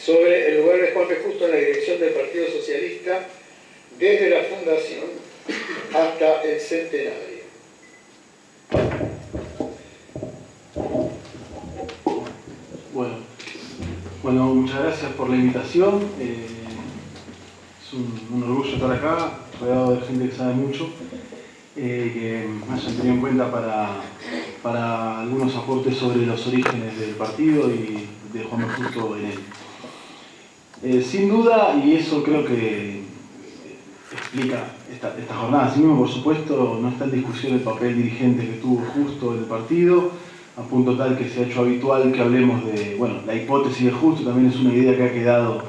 sobre el lugar de Juan B. Justo en la dirección del Partido Socialista desde la fundación hasta el centenario. Bueno, muchas gracias por la invitación. Es un orgullo estar acá, rodeado de gente que sabe mucho, que me hayan tenido en cuenta para algunos aportes sobre los orígenes del partido y de Juan B. Justo en él. Sin duda, y eso creo que explica esta jornada, así mismo por supuesto no está en discusión el papel dirigente que tuvo Justo en el partido, a punto tal que se ha hecho habitual que hablemos de, bueno, la hipótesis de Justo también es una idea que ha quedado,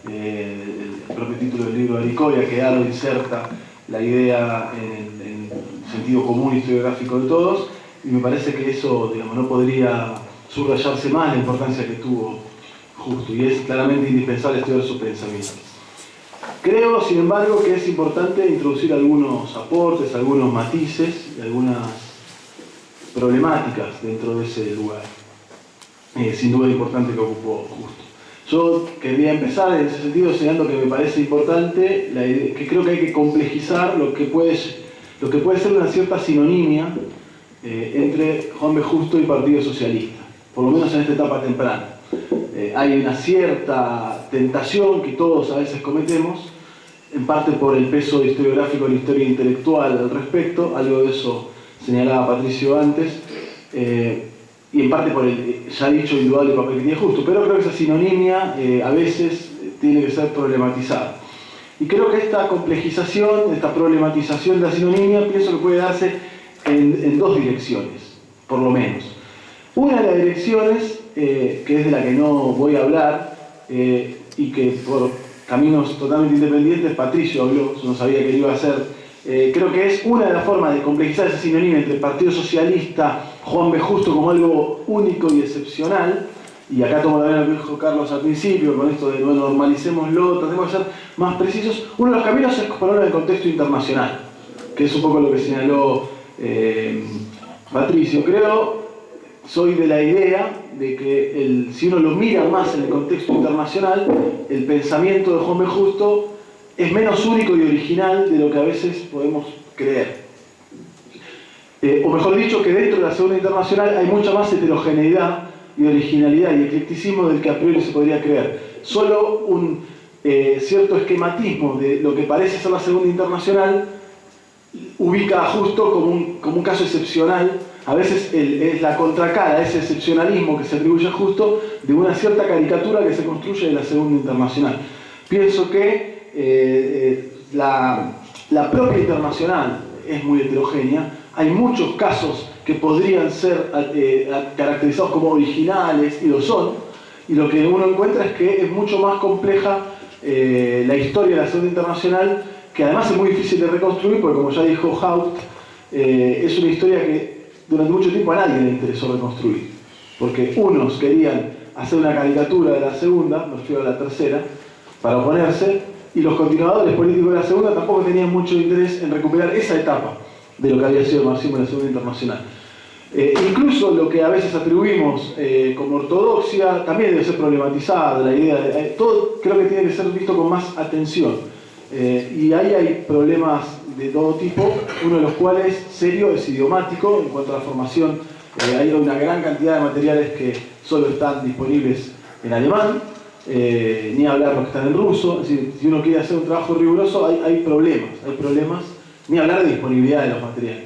el propio título del libro de Aricó, ha quedado inserta la idea en el sentido común historiográfico de todos, y me parece que eso, digamos, no podría subrayarse más la importancia que tuvo Justo, y es claramente indispensable estudiar su pensamiento. Creo, sin embargo, que es importante introducir algunos aportes, algunos matices y algunas problemáticas dentro de ese lugar, sin duda importante que ocupó Justo. Yo quería empezar en ese sentido señalando que me parece importante, que creo que hay que complejizar lo que puede ser una cierta sinonimia entre Juan B. Justo y Partido Socialista, por lo menos en esta etapa temprana. Hay una cierta tentación que todos a veces cometemos, en parte por el peso historiográfico de la historia intelectual al respecto, algo de eso señalaba Patricio antes, y en parte por el ya dicho indudable papel que tiene Justo, pero creo que esa sinonimia a veces tiene que ser problematizada. Y creo que esta complejización, esta problematización de la sinonimia, pienso que puede darse en dos direcciones, por lo menos. Una de las direcciones, que es de la que no voy a hablar, y que por caminos totalmente independientes Patricio habló, yo no sabía que lo iba a hacer, creo que es una de las formas de complejizar esa sinonimia entre el Partido Socialista, Juan B. Justo como algo único y excepcional, y acá tomo la vena que dijo Carlos al principio, con esto de no normalicémoslo, tratemos de ser más precisos. Uno de los caminos es ponerlo en el contexto internacional, que es un poco lo que señaló Patricio. Soy de la idea de que si uno lo mira más en el contexto internacional, el pensamiento de Juan B. Justo es menos único y original de lo que a veces podemos creer. O mejor dicho, que dentro de la Segunda Internacional hay mucha más heterogeneidad y originalidad y eclecticismo del que a priori se podría creer. Solo un cierto esquematismo de lo que parece ser la Segunda Internacional ubica a Justo como un caso excepcional. A veces es la contracara, ese excepcionalismo que se atribuye a Justo, de una cierta caricatura que se construye de la Segunda Internacional. Pienso que la propia Internacional es muy heterogénea. Hay muchos casos que podrían ser caracterizados como originales, y lo son, y lo que uno encuentra es que es mucho más compleja la historia de la Segunda Internacional, que además es muy difícil de reconstruir, porque como ya dijo Haupt, es una historia que durante mucho tiempo a nadie le interesó reconstruir, porque unos querían hacer una caricatura de la segunda, me refiero a la tercera, para oponerse, y los continuadores políticos de la segunda tampoco tenían mucho interés en recuperar esa etapa de lo que había sido el marxismo en la Segunda Internacional. Incluso lo que a veces atribuimos como ortodoxia también debe ser problematizada, la idea de, todo creo que tiene que ser visto con más atención. Y ahí hay problemas de todo tipo, uno de los cuales serio es idiomático en cuanto a la formación. Hay una gran cantidad de materiales que solo están disponibles en alemán, ni hablar los que están en ruso. Es decir, si uno quiere hacer un trabajo riguroso hay problemas, ni hablar de disponibilidad de los materiales.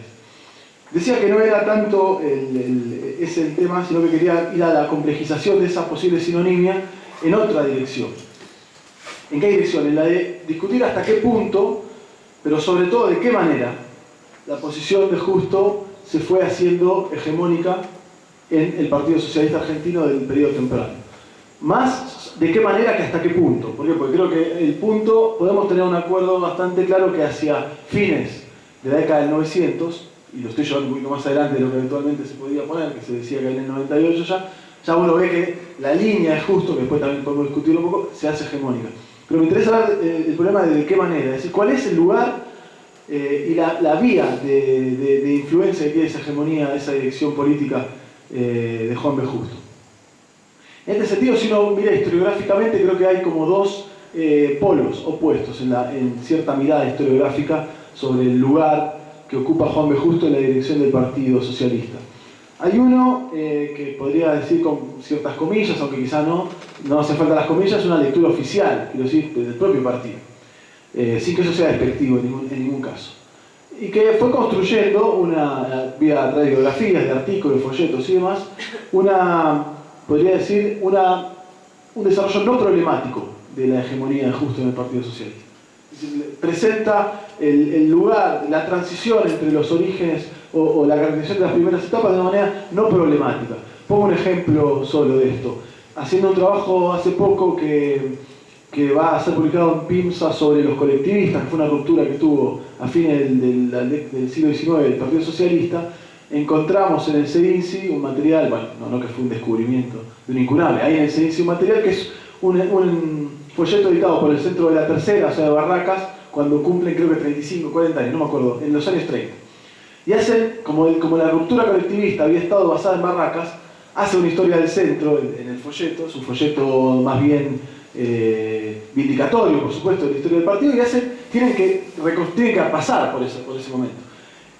Decía que no era tanto ese el tema, sino que quería ir a la complejización de esa posible sinonimia en otra dirección. ¿En qué dirección? En la de discutir hasta qué punto, pero sobre todo de qué manera, la posición de Justo se fue haciendo hegemónica en el Partido Socialista Argentino del periodo temprano. Más de qué manera que hasta qué punto. ¿Por qué? Porque creo que el punto, podemos tener un acuerdo bastante claro que hacia fines de la década del 900, y lo estoy llevando un poquito más adelante de lo que eventualmente se podía poner, que se decía que en el 98 ya uno ve que la línea de Justo, que después también podemos discutir un poco, se hace hegemónica. Pero me interesa hablar el problema de qué manera, es decir, cuál es el lugar y la vía de influencia que tiene esa hegemonía, esa dirección política de Juan B. Justo. En este sentido, si uno mira historiográficamente, creo que hay como dos polos opuestos en cierta mirada historiográfica sobre el lugar que ocupa Juan B. Justo en la dirección del Partido Socialista. Hay uno que podría decir con ciertas comillas, aunque quizá no hace falta las comillas, una lectura oficial, quiero decir, del propio partido, sin que eso sea despectivo en ningún caso. Y que fue construyendo vía radiografías, de artículos, folletos y demás, podría decir, un desarrollo no problemático de la hegemonía de Justo en el Partido Socialista. Es decir, presenta el lugar, la transición entre los orígenes o la caracterización de las primeras etapas de una manera no problemática. Pongo un ejemplo solo de esto. Haciendo un trabajo hace poco que va a ser publicado en PIMSA sobre los colectivistas, que fue una ruptura que tuvo a fines del siglo XIX el Partido Socialista, encontramos en el CEDINCI un material, bueno, no que fue un descubrimiento de un incunable, hay en el CEDINCI un material que es un folleto editado por el Centro de la Tercera, o sea de Barracas, cuando cumplen creo que 35, 40 años, no me acuerdo, en los años 30. Y hacen, como la ruptura colectivista había estado basada en Barracas, hace una historia del centro en el folleto, es un folleto más bien vindicatorio, por supuesto, de la historia del partido, y tienen que pasar por ese momento.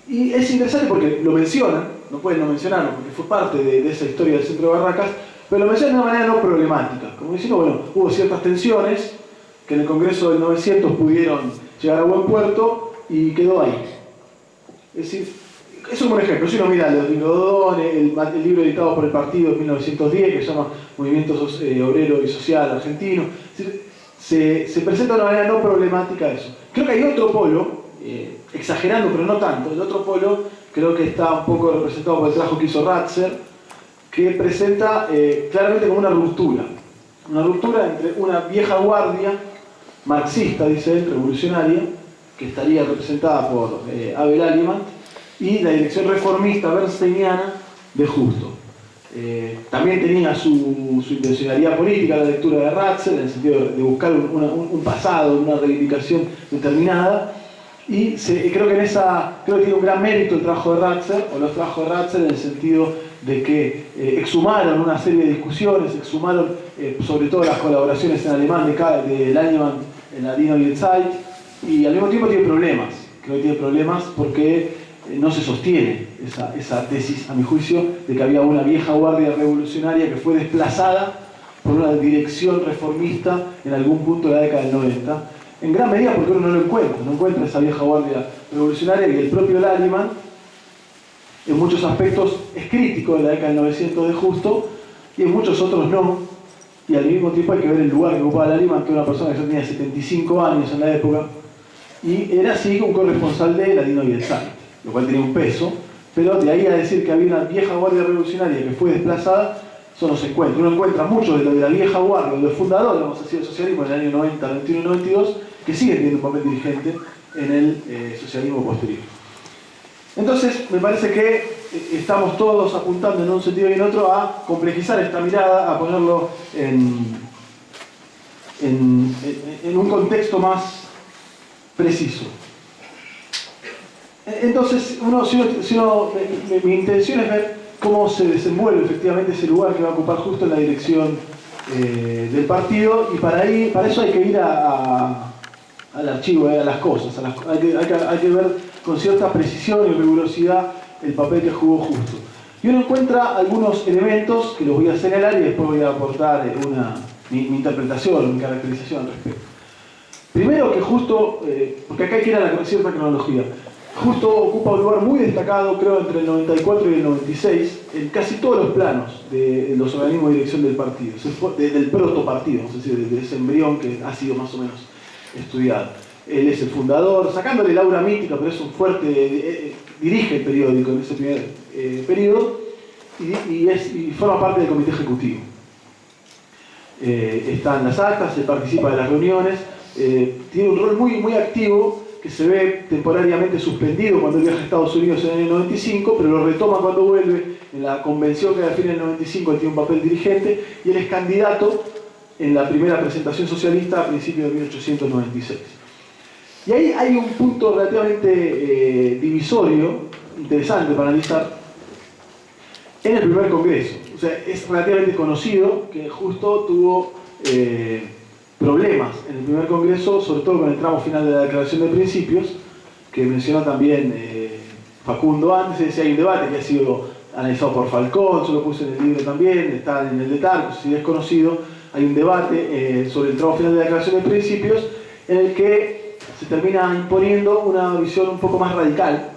Y es interesante porque lo mencionan, no pueden no mencionarlo, porque fue parte de esa historia del centro de Barracas, pero lo mencionan de una manera no problemática, como diciendo, bueno, hubo ciertas tensiones que en el Congreso del 900 pudieron llegar a buen puerto y quedó ahí. Es decir, es un buen ejemplo. Si uno mira los Dodón, el libro editado por el partido en 1910, que se llama Movimiento Obrero y Social Argentino, se presenta de una manera no problemática eso. Creo que hay otro polo, exagerando pero no tanto, el otro polo creo que está un poco representado por el trabajo que hizo Ratzer, que presenta claramente como una ruptura entre una vieja guardia marxista, dice él, revolucionaria, que estaría representada por Abel Alemant, y la dirección reformista bernsteiniana de Justo. También tenía su intencionalidad política la lectura de Ratzer, en el sentido de buscar un pasado, una reivindicación determinada, y creo que tiene un gran mérito el trabajo de Ratzer, o los trabajos de Ratzer, en el sentido de que exhumaron una serie de discusiones, exhumaron sobre todo las colaboraciones en alemán de Alemant en la Die Neue Zeit, y al mismo tiempo tiene problemas. Creo que tiene problemas porque no se sostiene esa tesis, a mi juicio, de que había una vieja guardia revolucionaria que fue desplazada por una dirección reformista en algún punto de la década del 90, en gran medida porque uno no encuentra esa vieja guardia revolucionaria, y el propio Laliman, en muchos aspectos, es crítico de la década del 900 de Justo, y en muchos otros no, y al mismo tiempo hay que ver el lugar que ocupaba Laliman, que era una persona que ya tenía 75 años en la época, y era así un corresponsal de la Die Neue Zeit, lo cual tenía un peso, pero de ahí a decir que había una vieja guardia revolucionaria que fue desplazada, eso no se encuentra. Uno encuentra mucho de lo de la vieja guardia, de los fundadores, vamos a decir, del socialismo en el año 90, 91 y 92, que siguen teniendo un papel dirigente en el socialismo posterior. Entonces, me parece que estamos todos apuntando en un sentido y en otro a complejizar esta mirada, a ponerlo en un contexto más preciso. Entonces, mi intención es ver cómo se desenvuelve efectivamente ese lugar que va a ocupar Justo en la dirección del partido, y para eso hay que ir al archivo, a las cosas, hay que ver con cierta precisión y rigurosidad el papel que jugó Justo. Y uno encuentra algunos elementos que los voy a señalar y después voy a aportar mi interpretación, mi caracterización al respecto. Primero que Justo, porque acá hay que ir a la cierta cronología, Justo ocupa un lugar muy destacado, creo, entre el 94 y el 96, en casi todos los planos de los organismos de dirección del partido, del protopartido, es decir, de ese embrión que ha sido más o menos estudiado. Él es el fundador, sacándole el aura mítica, pero es un fuerte, dirige el periódico en ese primer periodo, y forma parte del comité ejecutivo. Está en las actas, se participa de las reuniones, tiene un rol muy, muy activo, que se ve temporariamente suspendido cuando él viaja a Estados Unidos en el año 95, pero lo retoma cuando vuelve en la convención que al fin del 95 él tiene un papel dirigente, y él es candidato en la primera presentación socialista a principios de 1896. Y ahí hay un punto relativamente divisorio, interesante para analizar, en el primer congreso. o sea, es relativamente conocido que Justo tuvo problemas en el primer congreso, sobre todo con el tramo final de la Declaración de Principios, que mencionó también Facundo antes. Decía, hay un debate que ha sido analizado por Falcón, yo lo puse en el libro también, está en el detalle, si es conocido. Hay un debate sobre el tramo final de la Declaración de Principios en el que se termina imponiendo una visión un poco más radical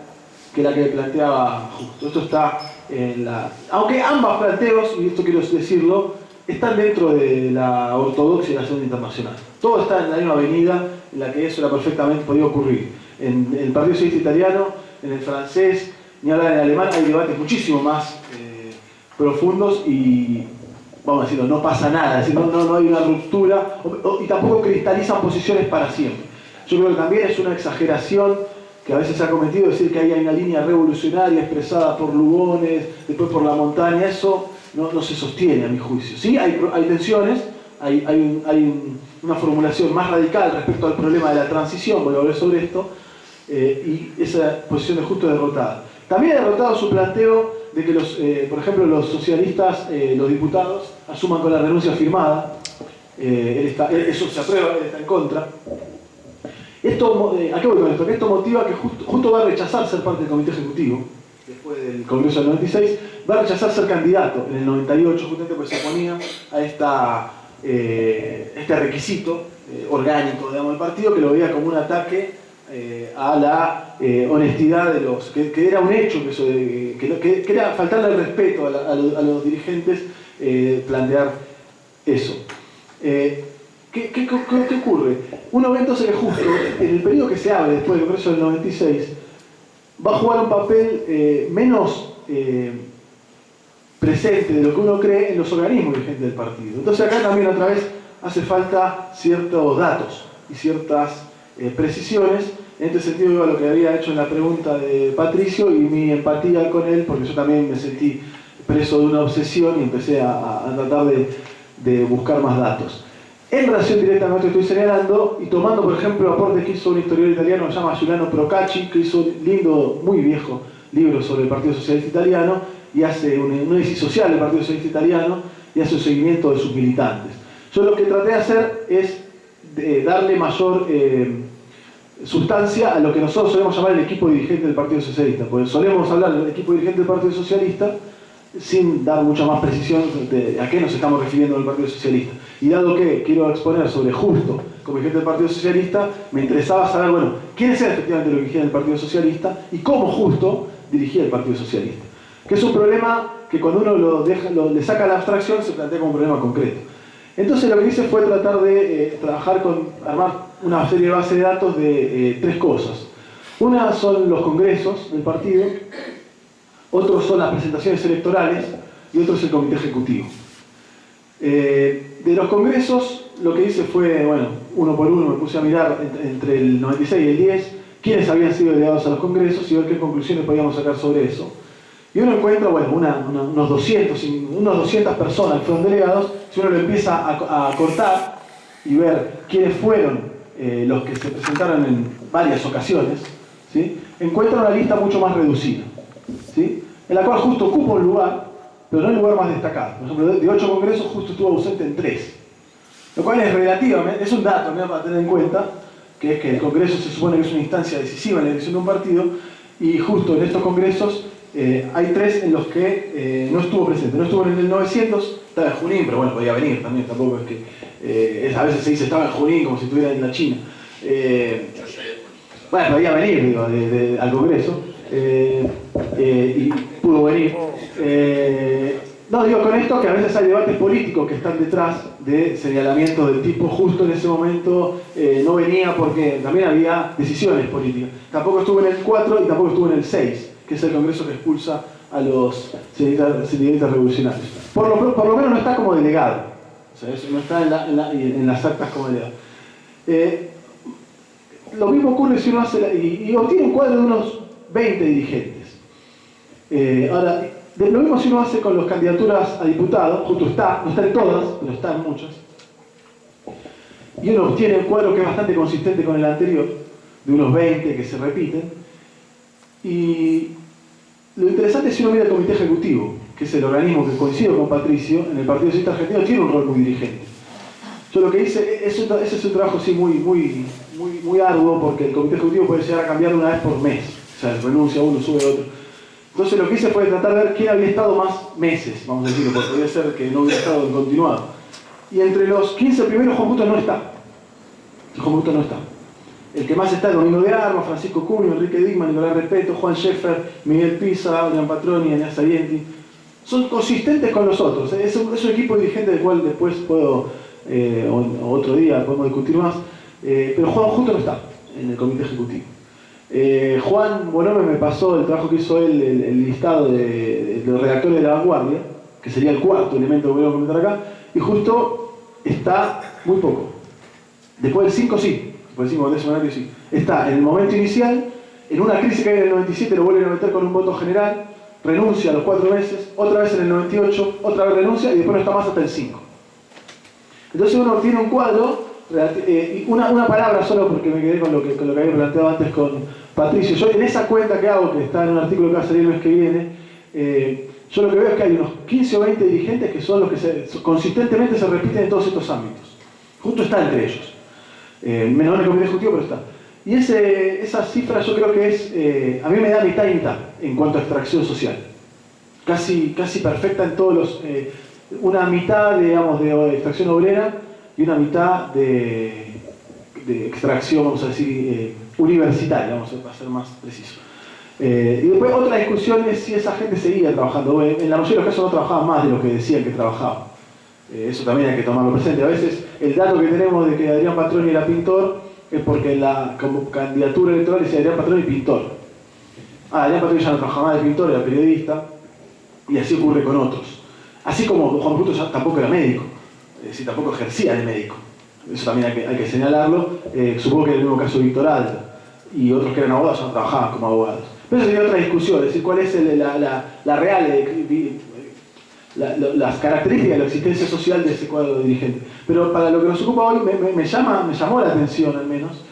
que la que planteaba Justo. Esto está en la... Aunque ambos planteos, y esto quiero decirlo, están dentro de la ortodoxia y la segunda internacional. Todo está en la misma avenida en la que eso era perfectamente podía ocurrir. En el Partido Socialista Italiano, en el francés, ni hablar en alemán, hay debates muchísimo más profundos y, vamos a decirlo, no pasa nada, es decir, no hay una ruptura y tampoco cristalizan posiciones para siempre. Yo creo que también es una exageración que a veces se ha cometido decir que ahí hay una línea revolucionaria expresada por Lugones, después por La Montaña. Eso no se sostiene a mi juicio. Sí, hay tensiones, hay una formulación más radical respecto al problema de la transición, voy a hablar sobre esto, y esa posición de Justo derrotada. También ha derrotado su planteo de que, por ejemplo, los socialistas, los diputados, asuman con la renuncia firmada. Eso se aprueba, él está en contra. ¿A qué voy con esto? Que esto motiva que Justo va a rechazar ser parte del comité ejecutivo, después del Congreso del 96, va a rechazar ser candidato en el 98, justamente porque se oponía a este requisito orgánico, digamos, del partido, que lo veía como un ataque a la honestidad de los... que era un hecho, que era faltarle el respeto a los dirigentes plantear eso. ¿Qué ocurre? Uno ve entonces que Justo, en el periodo que se abre después del Congreso del 96, va a jugar un papel menos presente de lo que uno cree en los organismos vigentes del partido. Entonces acá también otra vez hace falta ciertos datos y ciertas precisiones. En este sentido iba a lo que había hecho en la pregunta de Patricio y mi empatía con él, porque yo también me sentí preso de una obsesión y empecé a tratar de buscar más datos. En relación directamente a lo que estoy señalando, y tomando por ejemplo aportes que hizo un historiador italiano que se llama Giuliano Procacci, que hizo un lindo, muy viejo libro sobre el Partido Socialista Italiano, y hace un análisis social del Partido Socialista Italiano, y hace un seguimiento de sus militantes. Yo lo que traté de hacer es darle mayor sustancia a lo que nosotros solemos llamar el equipo dirigente del Partido Socialista, porque solemos hablar del equipo dirigente del Partido Socialista sin dar mucha más precisión de a qué nos estamos refiriendo en el Partido Socialista. Y dado que quiero exponer sobre Justo como dirigente del Partido Socialista, me interesaba saber, bueno, quiénes eran efectivamente los dirigentes del Partido Socialista y cómo Justo dirigía el Partido Socialista. Que es un problema que cuando uno le saca la abstracción se plantea como un problema concreto. Entonces lo que hice fue tratar de armar una serie de bases de datos de tres cosas. Una son los congresos del partido, otros son las presentaciones electorales y otro es el comité ejecutivo. De los congresos lo que hice fue, bueno, uno por uno me puse a mirar entre el 96 y el 10 quiénes habían sido delegados a los congresos y ver qué conclusiones podíamos sacar sobre eso. Y uno encuentra, bueno, unos 200 personas que fueron delegados. Si uno lo empieza a cortar y ver quiénes fueron los que se presentaron en varias ocasiones, ¿sí?, encuentra una lista mucho más reducida, ¿sí?, en la cual Justo ocupa un lugar, pero no el lugar más destacado. Por ejemplo, de 8 congresos Justo estuvo ausente en 3. Lo cual es relativamente, es un dato para tener en cuenta, que es que el congreso se supone que es una instancia decisiva en la elección de un partido, y justo en estos congresos hay 3 en los que no estuvo presente. No estuvo en el 900, estaba en Junín, pero bueno, podía venir también, tampoco es que... a veces se dice estaba en Junín como si estuviera en la China. Bueno, podía venir, digo, al congreso, y pudo venir. No, digo con esto que a veces hay debates políticos que están detrás de señalamientos del tipo Justo en ese momento no venía porque también había decisiones políticas. Tampoco estuvo en el 4 y tampoco estuvo en el 6, que es el congreso que expulsa a los sindicalistas revolucionarios. Por lo menos no está como delegado, o sea, eso no está en las actas como delegado. Lo mismo ocurre si uno hace y obtiene un cuadro de unos 20 dirigentes. Ahora, lo mismo si uno hace con las candidaturas a diputados, Justo está, no está en todas, pero está en muchas. Y uno obtiene un cuadro que es bastante consistente con el anterior, de unos 20 que se repiten. Y lo interesante es si uno mira el comité ejecutivo, que es el organismo que coincide con Patricio, en el Partido Socialista Argentino tiene un rol muy dirigente. Yo lo que hice, ese es un trabajo sí, muy arduo, porque el comité ejecutivo puede llegar a cambiar una vez por mes. O sea, renuncia uno, sube otro. Entonces lo que hice fue tratar de ver quién había estado más meses, vamos a decirlo, porque podría ser que no hubiera estado en continuado. Y entre los 15 primeros, Juan Justo no está. Juan Justo no está. El que más está es Domingo de Armas, Francisco Cunio, Enrique Dickmann, Nicolás Repeto, Juan Sheffer, Miguel Pisa, Adrián Patroni, Anías Salienti. Son consistentes con los otros. Es un equipo dirigente del cual después puedo, o otro día podemos discutir más. Pero Juan Justo no está en el comité ejecutivo. Juan Bonome me pasó el trabajo que hizo él, el listado de los redactores de La Vanguardia, que sería el cuarto elemento que voy a comentar acá, y justo está muy poco. Después del 5 sí, después del 5 de semanario sí. Está en el momento inicial, en una crisis que hay en el 97 lo vuelven a meter con un voto general, renuncia a los 4 meses, otra vez en el 98, otra vez renuncia y después no está más hasta el 5. Entonces uno tiene un cuadro. Una palabra solo porque me quedé con lo que había planteado antes con Patricio. Yo en esa cuenta que hago, que está en un artículo que va a salir el mes que viene, yo lo que veo es que hay unos 15 o 20 dirigentes que son los que consistentemente se repiten en todos estos ámbitos. Justo está entre ellos. Menos en el comité ejecutivo, pero está. Y esa cifra yo creo que es, a mí me da mitad y mitad en cuanto a extracción social. Casi perfecta en todos los... una mitad, digamos, de extracción obrera, y una mitad de extracción, vamos a decir, universitaria, vamos a ser más preciso. Y después otra discusión es si esa gente seguía trabajando. En la mayoría de los casos no trabajaban más de lo que decían que trabajaban. Eso también hay que tomarlo presente. A veces el dato que tenemos de que Adrián Patroni era pintor es porque en la candidatura electoral decía Adrián Patroni pintor. Adrián Patroni ya no trabajaba más de pintor, era periodista, y así ocurre con otros. Así como Juan Bruto ya tampoco era médico. Es decir, tampoco ejercía de médico. Eso también hay que señalarlo. Supongo que en el mismo caso Víctor Aldo y otros que eran abogados ya no trabajaban como abogados. Pero eso sería otra discusión, es decir, cuál es la real, las características de la existencia social de ese cuadro dirigente. Pero para lo que nos ocupa hoy, me llamó la atención al menos,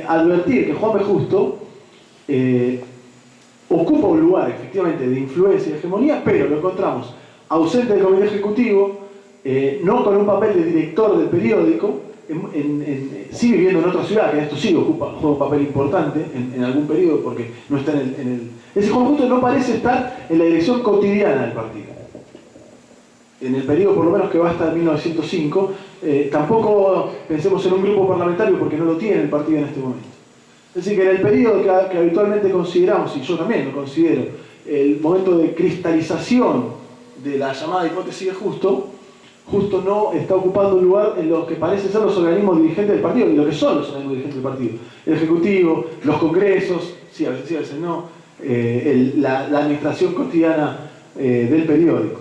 advertir que Juan P. Justo ocupa un lugar efectivamente de influencia y hegemonía, pero lo encontramos ausente del comité ejecutivo, no con un papel de director del periódico, sí viviendo en otra ciudad, que en esto sí juega un papel importante en algún periodo, porque no está en el... Ese conjunto no parece estar en la dirección cotidiana del partido. En el periodo por lo menos que va hasta 1905, tampoco pensemos en un grupo parlamentario porque no lo tiene el partido en este momento. Es decir, que en el periodo que habitualmente consideramos, y yo también lo considero, el momento de cristalización de la llamada hipótesis de Justo no está ocupando un lugar en lo que parecen ser los organismos dirigentes del partido, y lo que son los organismos dirigentes del partido. El Ejecutivo, los congresos, sí, a veces no, la administración cotidiana del periódico.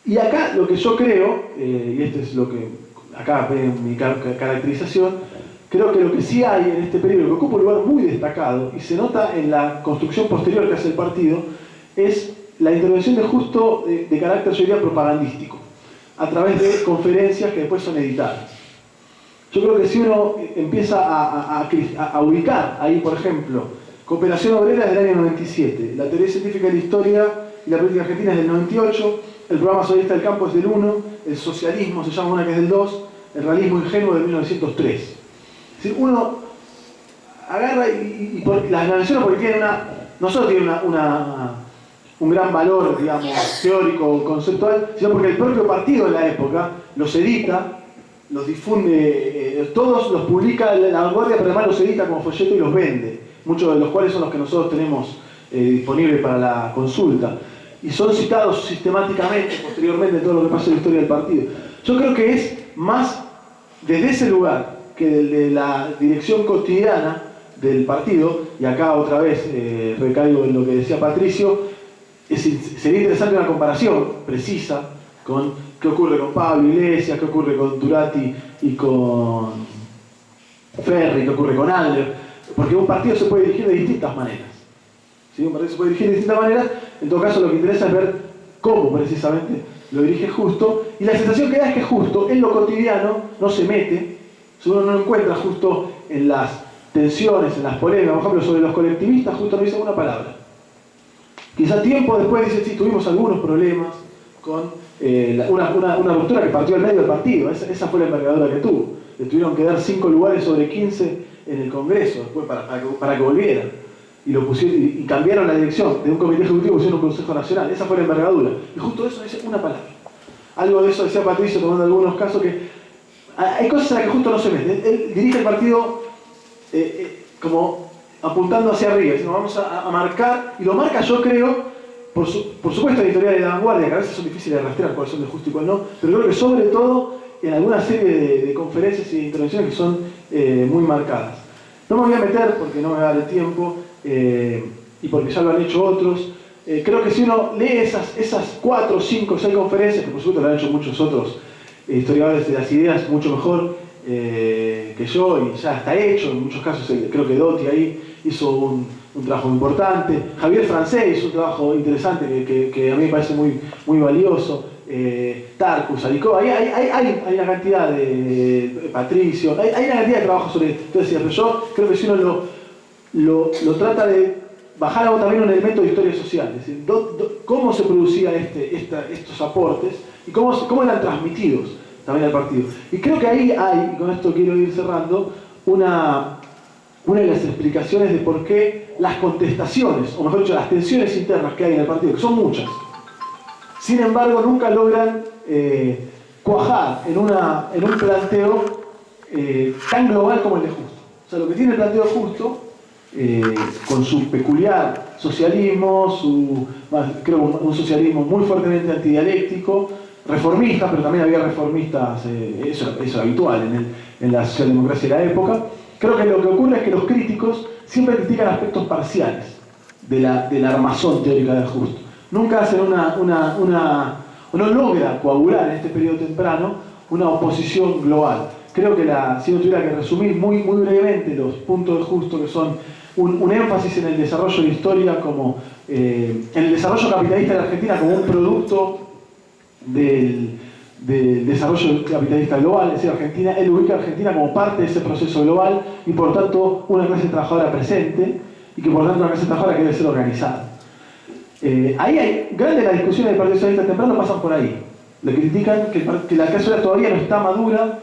Y acá lo que yo creo, y esto es lo que acá ven mi caracterización, creo que lo que sí hay en este periodo, que ocupa un lugar muy destacado, y se nota en la construcción posterior que hace el partido, es la intervención de Justo de carácter, yo diría, propagandístico, a través de conferencias que después son editadas. Yo creo que si uno empieza a ubicar ahí, por ejemplo, Cooperación Obrera es del año 97, la Teoría Científica de la Historia y la Política Argentina es del 98, el Programa Socialista del Campo es del 1, el Socialismo se llama una que es del 2, el Realismo Ingenuo de 1903. Es decir, uno agarra y las menciona porque tiene no solo tiene un gran valor, digamos, teórico, conceptual, sino porque el propio partido en la época los edita, los difunde, todos los publica La Vanguardia, pero además los edita como folleto y los vende, muchos de los cuales son los que nosotros tenemos disponibles para la consulta, y son citados sistemáticamente, posteriormente, en todo lo que pasa en la historia del partido. Yo creo que es más desde ese lugar que de la dirección cotidiana del partido, y acá otra vez recaigo en lo que decía Patricio, sería interesante una comparación precisa con qué ocurre con Pablo Iglesias, qué ocurre con Turati y con Ferri, qué ocurre con Adler, porque un partido se puede dirigir de distintas maneras. ¿Sí? Un partido se puede dirigir de distintas maneras, en todo caso lo que interesa es ver cómo precisamente lo dirige Justo, y la sensación que da es que Justo en lo cotidiano no se mete, si uno no encuentra Justo en las tensiones, en las polémicas, por ejemplo sobre los colectivistas, Justo no dice una palabra. Quizá tiempo después dice, sí, tuvimos algunos problemas con una ruptura que partió al medio del partido. Esa fue la envergadura que tuvo. Le tuvieron que dar 5 lugares sobre 15 en el Congreso después para que volviera. Y lo pusieron, y cambiaron la dirección de un comité ejecutivo y pusieron un Consejo Nacional. Esa fue la envergadura. Y justo eso dice una palabra. Algo de eso decía Patricio tomando algunos casos que hay cosas en las que justo no se mete. Él dirige el partido como apuntando hacia arriba, diciendo vamos a marcar, y lo marca yo creo, por supuesto editorial de La Vanguardia, que a veces son difíciles de rastrear cuáles son de justo y cuáles no, pero creo que sobre todo en alguna serie de conferencias y de intervenciones que son muy marcadas. No me voy a meter porque no me va a dar el tiempo y porque ya lo han hecho otros. Creo que si uno lee esas 4, 5, 6 conferencias, que por supuesto lo han hecho muchos otros historiadores de las ideas mucho mejor que yo, y ya está hecho, en muchos casos creo que Dotti ahí hizo un trabajo muy importante, Javier Francés hizo un trabajo interesante que a mí me parece muy valioso, Tarcus, Alicó, hay una cantidad de Patricio, hay una cantidad de trabajo sobre todo eso, pero yo creo que si uno lo trata de bajar algo también un elemento de historia social, es decir, cómo se producían estos aportes y cómo eran transmitidos también al partido. Y creo que ahí hay, y con esto quiero ir cerrando, una de las explicaciones de por qué las contestaciones, o mejor dicho, las tensiones internas que hay en el partido, que son muchas, sin embargo nunca logran cuajar en un planteo tan global como el de Justo. O sea, lo que tiene el planteo de Justo, con su peculiar socialismo, creo un socialismo muy fuertemente antidialéctico, reformista, pero también había reformistas, eso es habitual en la socialdemocracia de la época. Creo que lo que ocurre es que los críticos siempre critican aspectos parciales de la armazón teórica del Justo. Nunca hacen o no logra coagular en este periodo temprano una oposición global. Creo que si uno tuviera que resumir muy brevemente los puntos de Justo, que son un énfasis en el desarrollo de la historia, en el desarrollo capitalista de la Argentina como un producto del desarrollo capitalista global, es decir, él ubica a Argentina como parte de ese proceso global y por tanto una clase trabajadora presente y que por tanto una clase trabajadora que debe ser organizada. Ahí hay grandes las discusiones del Partido Socialista temprano pasan por ahí. Le critican que la clase obrera todavía no está madura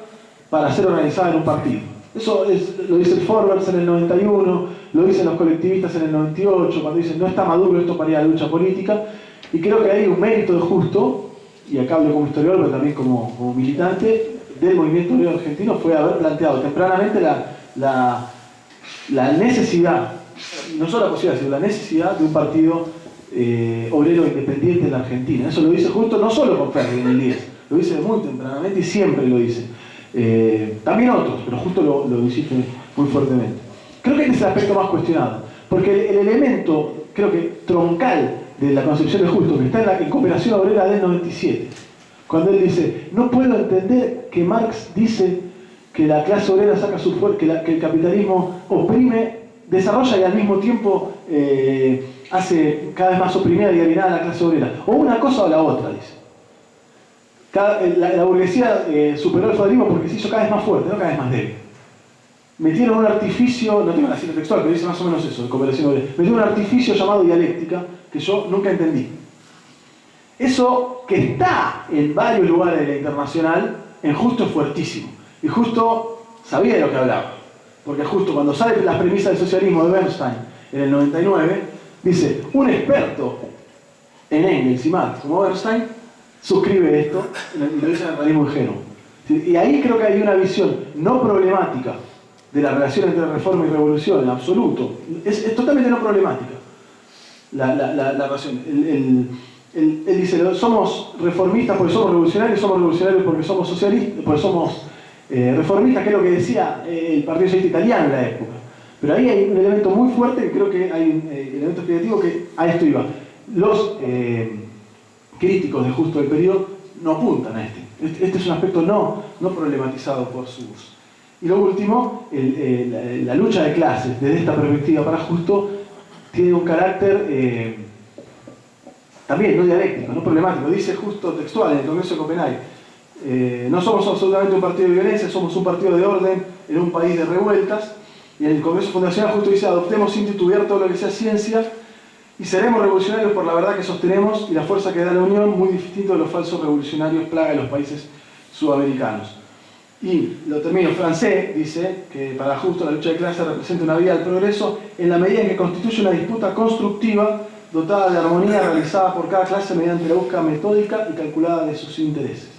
para ser organizada en un partido. Eso lo dice el Forbes en el 91, lo dicen los colectivistas en el 98, cuando dicen no está maduro esto para ir a la lucha política, y creo que hay un mérito de Justo, y acá hablo como historiador, pero también como militante del movimiento obrero argentino, fue haber planteado tempranamente la necesidad, no solo la posibilidad, sino la necesidad de un partido obrero independiente en la Argentina. Eso lo dice Justo no solo con Ferri en el 10, lo dice muy tempranamente y siempre lo dice. También otros, pero Justo lo insiste muy fuertemente. Creo que este es el aspecto más cuestionado, porque el elemento, creo que troncal de la concepción de Justo, que está en Cooperación Obrera del 97, cuando él dice, no puedo entender que Marx dice que la clase obrera saca su fuerza, que el capitalismo oprime, desarrolla y al mismo tiempo hace cada vez más oprimida y alienada a la clase obrera. O una cosa o la otra, dice. La burguesía superó el feudalismo porque se hizo cada vez más fuerte, no cada vez más débil. Metieron un artificio, no tengo la cita textual, pero dice más o menos eso, de Cooperación Obrera. Metieron un artificio llamado dialéctica que yo nunca entendí. Eso que está en varios lugares de la Internacional, en Justo es fuertísimo. Y Justo sabía de lo que hablaba. Porque Justo cuando sale las premisas del socialismo de Bernstein en el 99, dice, un experto en Engels y Marx como Bernstein suscribe esto y lo dice en el realismo ingenuo. Y ahí creo que hay una visión no problemática de la relación entre reforma y revolución, en absoluto. Es totalmente no problemática la relación. Él dice, somos reformistas porque somos revolucionarios porque somos socialistas, porque somos reformistas, que es lo que decía el Partido Socialista Italiano en la época. Pero ahí hay un elemento muy fuerte que creo que hay un elemento explicativo que a esto iba. Los críticos de Justo del periodo no apuntan a este. Este es un aspecto no problematizado por sus... Y lo último, la lucha de clases desde esta perspectiva para Justo tiene un carácter también no dialéctico, no problemático. Dice Justo textual en el Congreso de Copenhague, no somos absolutamente un partido de violencia, somos un partido de orden en un país de revueltas. Y en el Congreso Fundacional Justo dice, adoptemos sin titubear todo lo que sea ciencia Y seremos revolucionarios por la verdad que sostenemos y la fuerza que da la unión, muy distinto de los falsos revolucionarios plaga de los países sudamericanos. Y lo termino, Francés dice que para Justo la lucha de clase representa una vía al progreso en la medida en que constituye una disputa constructiva dotada de armonía realizada por cada clase mediante la búsqueda metódica y calculada de sus intereses.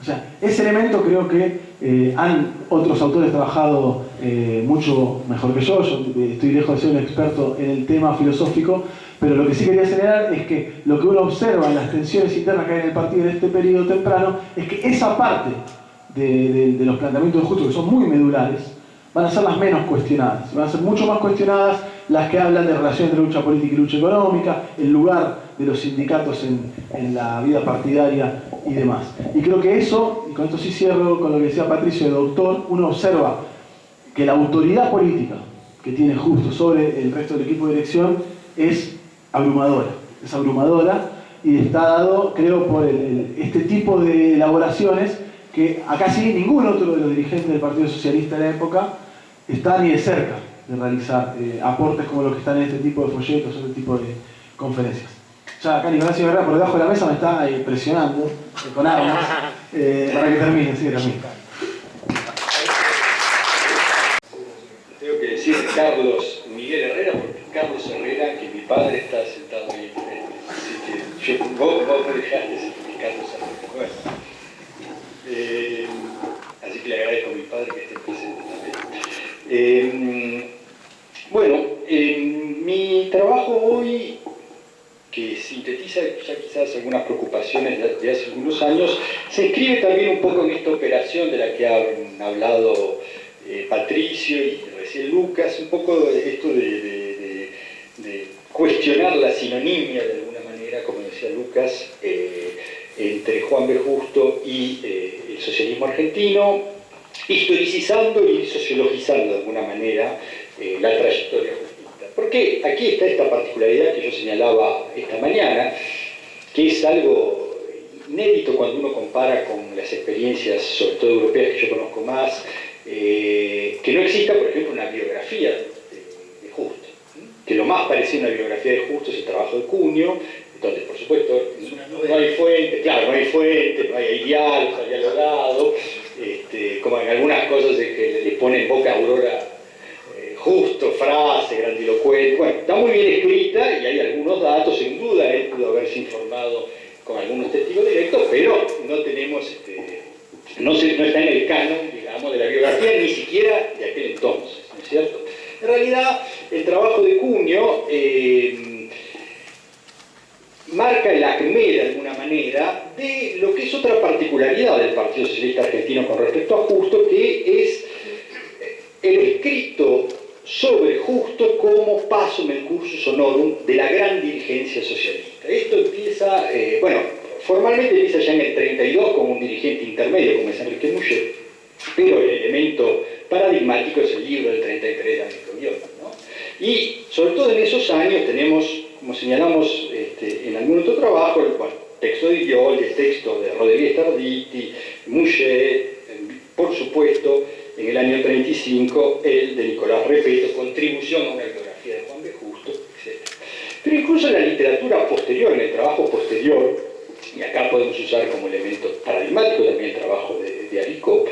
O sea, ese elemento creo que han otros autores trabajado mucho mejor que yo estoy lejos de ser un experto en el tema filosófico, pero lo que sí quería señalar es que lo que uno observa en las tensiones internas que hay en el partido en este periodo temprano es que esa parte de los planteamientos de Justo, que son muy medulares, van a ser las menos cuestionadas, van a ser mucho más cuestionadas las que hablan de relaciones entre lucha política y lucha económica, el lugar de los sindicatos en la vida partidaria y demás. Y creo que eso, y con esto sí cierro con lo que decía Patricio de doctor, uno observa que la autoridad política que tiene Justo sobre el resto del equipo de dirección es abrumadora y está dado, creo, por este tipo de elaboraciones que acá sí ningún otro de los dirigentes del Partido Socialista de la época está ni de cerca de realizar aportes como los que están en este tipo de folletos o este tipo de conferencias. Ya acá Nicolás Ibarra por debajo de la mesa me está presionando con armas para que termine, sí, termine. Tengo que decir Carlos Miguel Herrera, porque Carlos Herrera, que mi padre está sentado ahí enfrente. Así que vos me dejaste decir Carlos Herrera. Bueno. Así que le agradezco a mi padre que esté presente también. Bueno, mi trabajo hoy, que sintetiza ya quizás algunas preocupaciones de hace algunos años, se inscribe también un poco en esta operación de la que han hablado Patricio y recién Lucas, un poco esto de cuestionar la sinonimia de alguna manera, como decía Lucas, entre Juan B. Justo y el socialismo argentino, historicizando y sociologizando de alguna manera la trayectoria justista. Porque aquí está esta particularidad que yo señalaba esta mañana, que es algo inédito cuando uno compara con las experiencias, sobre todo europeas, que yo conozco más, que no exista, por ejemplo, una biografía de Justo. Que lo más parecido a una biografía de Justo es el trabajo de Cuneo, donde por supuesto no hay fuente, claro, no hay diálogo, no hay dialogado, como en algunas cosas que le pone en boca a Aurora Justo, frase, grandilocuente, bueno, está muy bien escrita y hay algunos datos, sin duda él pudo haberse informado con algunos testigos directos, pero no tenemos, no está en el canon, digamos, de la biografía, ni siquiera de aquel entonces, ¿no es cierto? En realidad, el trabajo de Cuneo marca el acme de alguna manera de lo que es otra particularidad del Partido Socialista Argentino con respecto a Justo, que es el escrito sobre Justo como pasum in cursus honorum de la gran dirigencia socialista. Esto empieza, formalmente empieza ya en el 32 como un dirigente intermedio, como es Enrique Muget, pero el elemento paradigmático es el libro del 33 de Américo Viola, ¿no? Y sobre todo en esos años tenemos, como señalamos en algún otro trabajo, el texto de Violi, el texto de Rodríguez Tarditi, Muget, por supuesto, en el año 35, el de Nicolás Repetto, contribución a una biografía de Juan B. Justo, etc. Pero incluso en la literatura posterior, en el trabajo posterior, y acá podemos usar como elemento paradigmático también el trabajo de Aricó,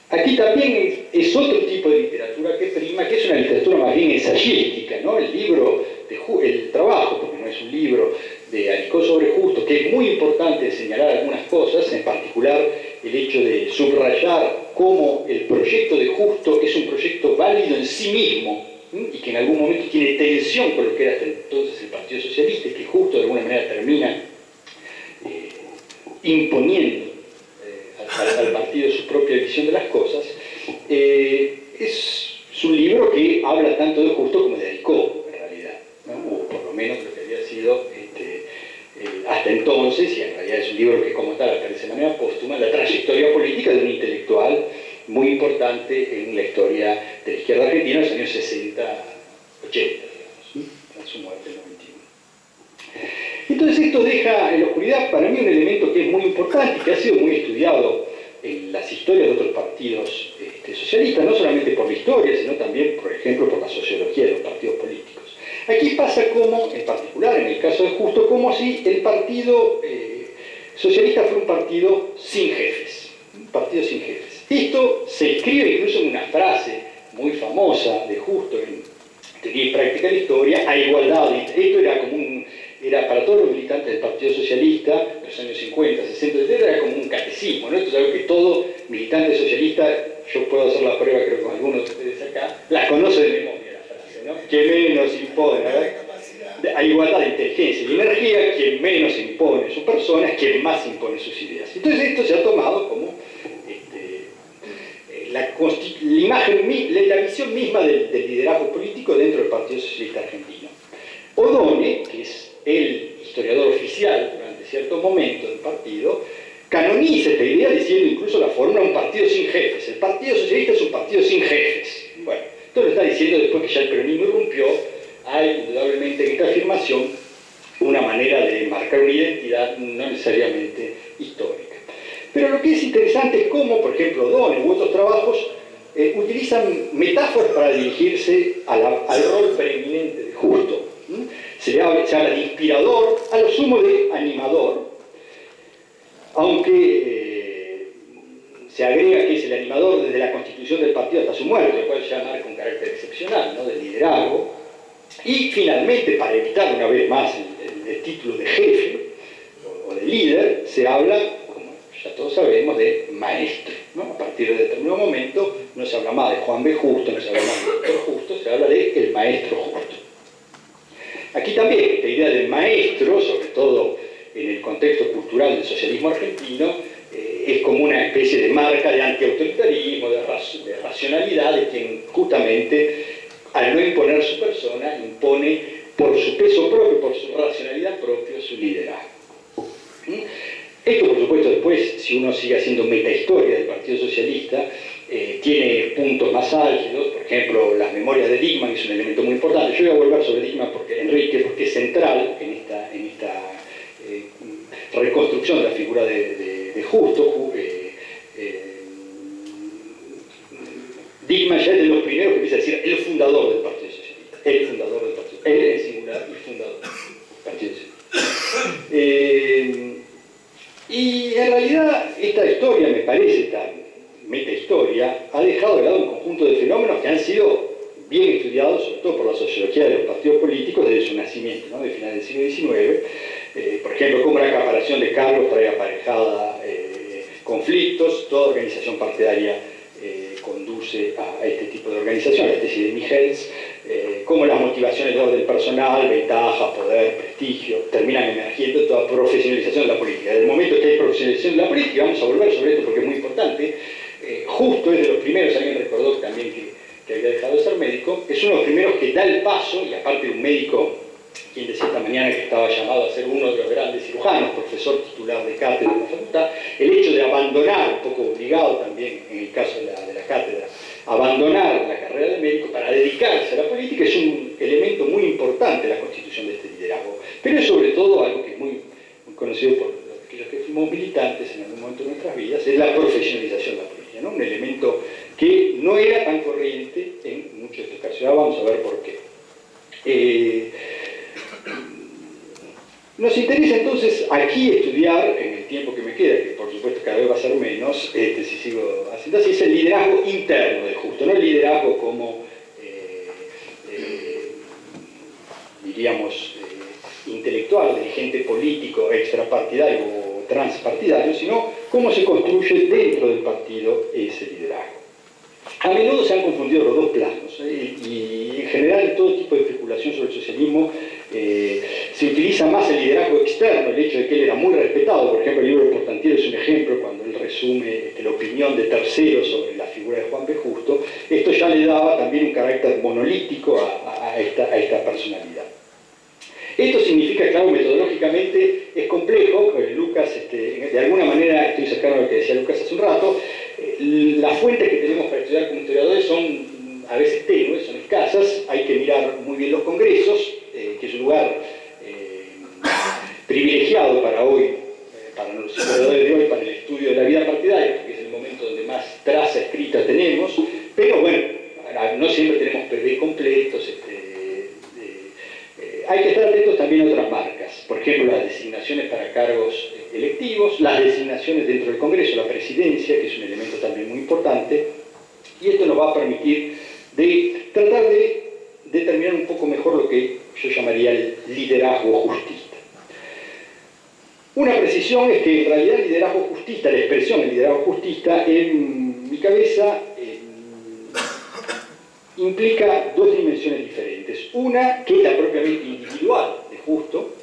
aquí también es otro tipo de literatura que prima, que es una literatura más bien ensayística, ¿no? El trabajo, porque no es un libro de Aricó sobre Justo, que es muy importante señalar algunas cosas, en particular el hecho de subrayar cómo el proyecto de Justo es un proyecto válido en sí mismo, y que en algún momento tiene tensión con lo que era hasta entonces el Partido Socialista, y que Justo de alguna manera termina imponiendo al partido su propia visión de las cosas. Es un libro que habla tanto de Justo como de Aricó, en realidad, ¿no? O por lo menos lo que había sido hasta entonces, y en realidad es un libro que como tal aparece de manera póstuma, la trayectoria política de un intelectual muy importante en la historia de la izquierda argentina en los años 60, 80, digamos, tras su muerte en el 91. Entonces esto deja en la oscuridad para mí un elemento que es muy importante y que ha sido muy estudiado en las historias de otros partidos socialistas, no solamente por la historia, sino también, por ejemplo, por la sociología de los partidos políticos. Aquí pasa como, en particular en el caso de Justo, como si el partido socialista fuera un partido sin jefes. Un partido sin jefes. Esto se escribe incluso en una frase muy famosa de Justo en Teoría y Práctica de la Historia, a igualdad. Esto era como era para todos los militantes del Partido Socialista, de los años 50, 60, etc., era como un catecismo, ¿no? Esto es algo que todo militante socialista, yo puedo hacer la prueba, creo que con algunos de ustedes acá, la conoce de memoria la frase, ¿no? Que menos impone, a igualdad de inteligencia y energía, quien menos impone su persona es quien más impone sus ideas. Entonces esto se ha tomado como la visión misma del liderazgo político dentro del Partido Socialista Argentino. O'Donnell, que es el historiador oficial durante cierto momento del partido, canoniza esta idea diciendo incluso la fórmula un partido sin jefes. El Partido Socialista es un partido sin jefes. Bueno, esto lo está diciendo después que ya el peronismo irrumpió. Hay indudablemente en esta afirmación una manera de marcar una identidad no necesariamente histórica. Pero lo que es interesante es cómo, por ejemplo, O'Donnell u otros trabajos utilizan metáforas para dirigirse al rol preeminente de Justo. Se habla de inspirador, a lo sumo de animador, aunque se agrega que es el animador desde la constitución del partido hasta su muerte, lo cual ya marca un carácter excepcional, ¿no?, del liderazgo. Y finalmente, para evitar una vez más el título de jefe o de líder, se habla, como ya todos sabemos, de maestro, ¿no? A partir de determinado momento no se habla más de Juan B. Justo, no se habla más de Doctor Justo, se habla de el maestro Justo. Aquí también esta idea del maestro, sobre todo en el contexto cultural del socialismo argentino, es como una especie de marca de antiautoritarismo, de racionalidad, de quien justamente, al no imponer su persona, impone por su peso propio, por su racionalidad propia, su liderazgo. Esto, por supuesto, después, si uno sigue haciendo metahistoria del Partido Socialista, tiene puntos más álgidos. Por ejemplo, las memorias de Dickmann es un elemento muy importante. Yo voy a volver sobre Dickmann, Enrique, porque es central en esta reconstrucción de la figura de Justo. Dickmann ya es de los primeros que empieza a decir el fundador del Partido Socialista, el fundador del Partido Socialista, él en singular, el fundador del Partido Socialista. Y en realidad esta historia, me parece, esta metahistoria, ha dejado de lado un conjunto de fenómenos que han sido bien estudiados, sobre todo por la sociología de los partidos políticos desde su nacimiento, ¿no?, de finales del siglo XIX. Por ejemplo, cómo la acaparación de cargos trae aparejada conflictos. Toda organización partidaria conduce a este tipo de organización, la tesis de Michels, cómo las motivaciones de orden personal, ventaja, poder, prestigio, terminan emergiendo en toda profesionalización de la política. Desde el momento que hay profesionalización de la política, vamos a volver sobre esto porque es muy importante, Justo es de los primeros, alguien recordó también que había dejado de ser médico, es uno de los primeros que da el paso, y aparte de un médico, quien decía esta mañana que estaba llamado a ser uno de los grandes cirujanos, profesor titular de cátedra de la facultad, el hecho de abandonar, un poco obligado también en el caso de la cátedra, abandonar la carrera de médico para dedicarse a la política es un elemento muy importante de la constitución de este liderazgo. Pero es sobre todo algo que es muy conocido por aquellos que fuimos militantes en algún momento de nuestras vidas, es la profesionalización de la política, ¿no? Un elemento que no era tan corriente en muchos de estos casos. Ahora vamos a ver por qué. Nos interesa entonces aquí estudiar, en el tiempo que me queda, que por supuesto cada vez va a ser menos, si sigo haciendo así, es el liderazgo interno de Justo, no el liderazgo como, diríamos, intelectual, dirigente político, extrapartidario o transpartidario, sino cómo se construye dentro del partido ese liderazgo. A menudo se han confundido los dos planos, y en general en todo tipo de especulación sobre el socialismo se utiliza más el liderazgo externo, el hecho de que él era muy respetado. Por ejemplo, el libro de Portantiero es un ejemplo cuando él resume la opinión de terceros sobre la figura de Juan B. Justo. Esto ya le daba también un carácter monolítico a esta personalidad. Esto significa, claro, metodológicamente es complejo. Lucas, de alguna manera, estoy cercano a lo que decía Lucas hace un rato, las fuentes que tenemos para estudiar como historiadores son a veces tenues, son escasas. Hay que mirar muy bien los congresos, que es un lugar privilegiado para hoy, para los historiadores de hoy, para el estudio de la vida partidaria, porque es el momento donde más traza escrita tenemos, pero bueno, no siempre tenemos PV completos, hay que estar atentos también a otras marcas, por ejemplo las designaciones para cargos electivos, las designaciones dentro del Congreso, la presidencia, que es un elemento también muy importante, y esto nos va a permitir tratar de determinar un poco mejor lo que yo llamaría el liderazgo justista. Una precisión es que en realidad el liderazgo justista, la expresión del liderazgo justista, en mi cabeza implica dos dimensiones diferentes. Una, que es la propiamente individual de Justo,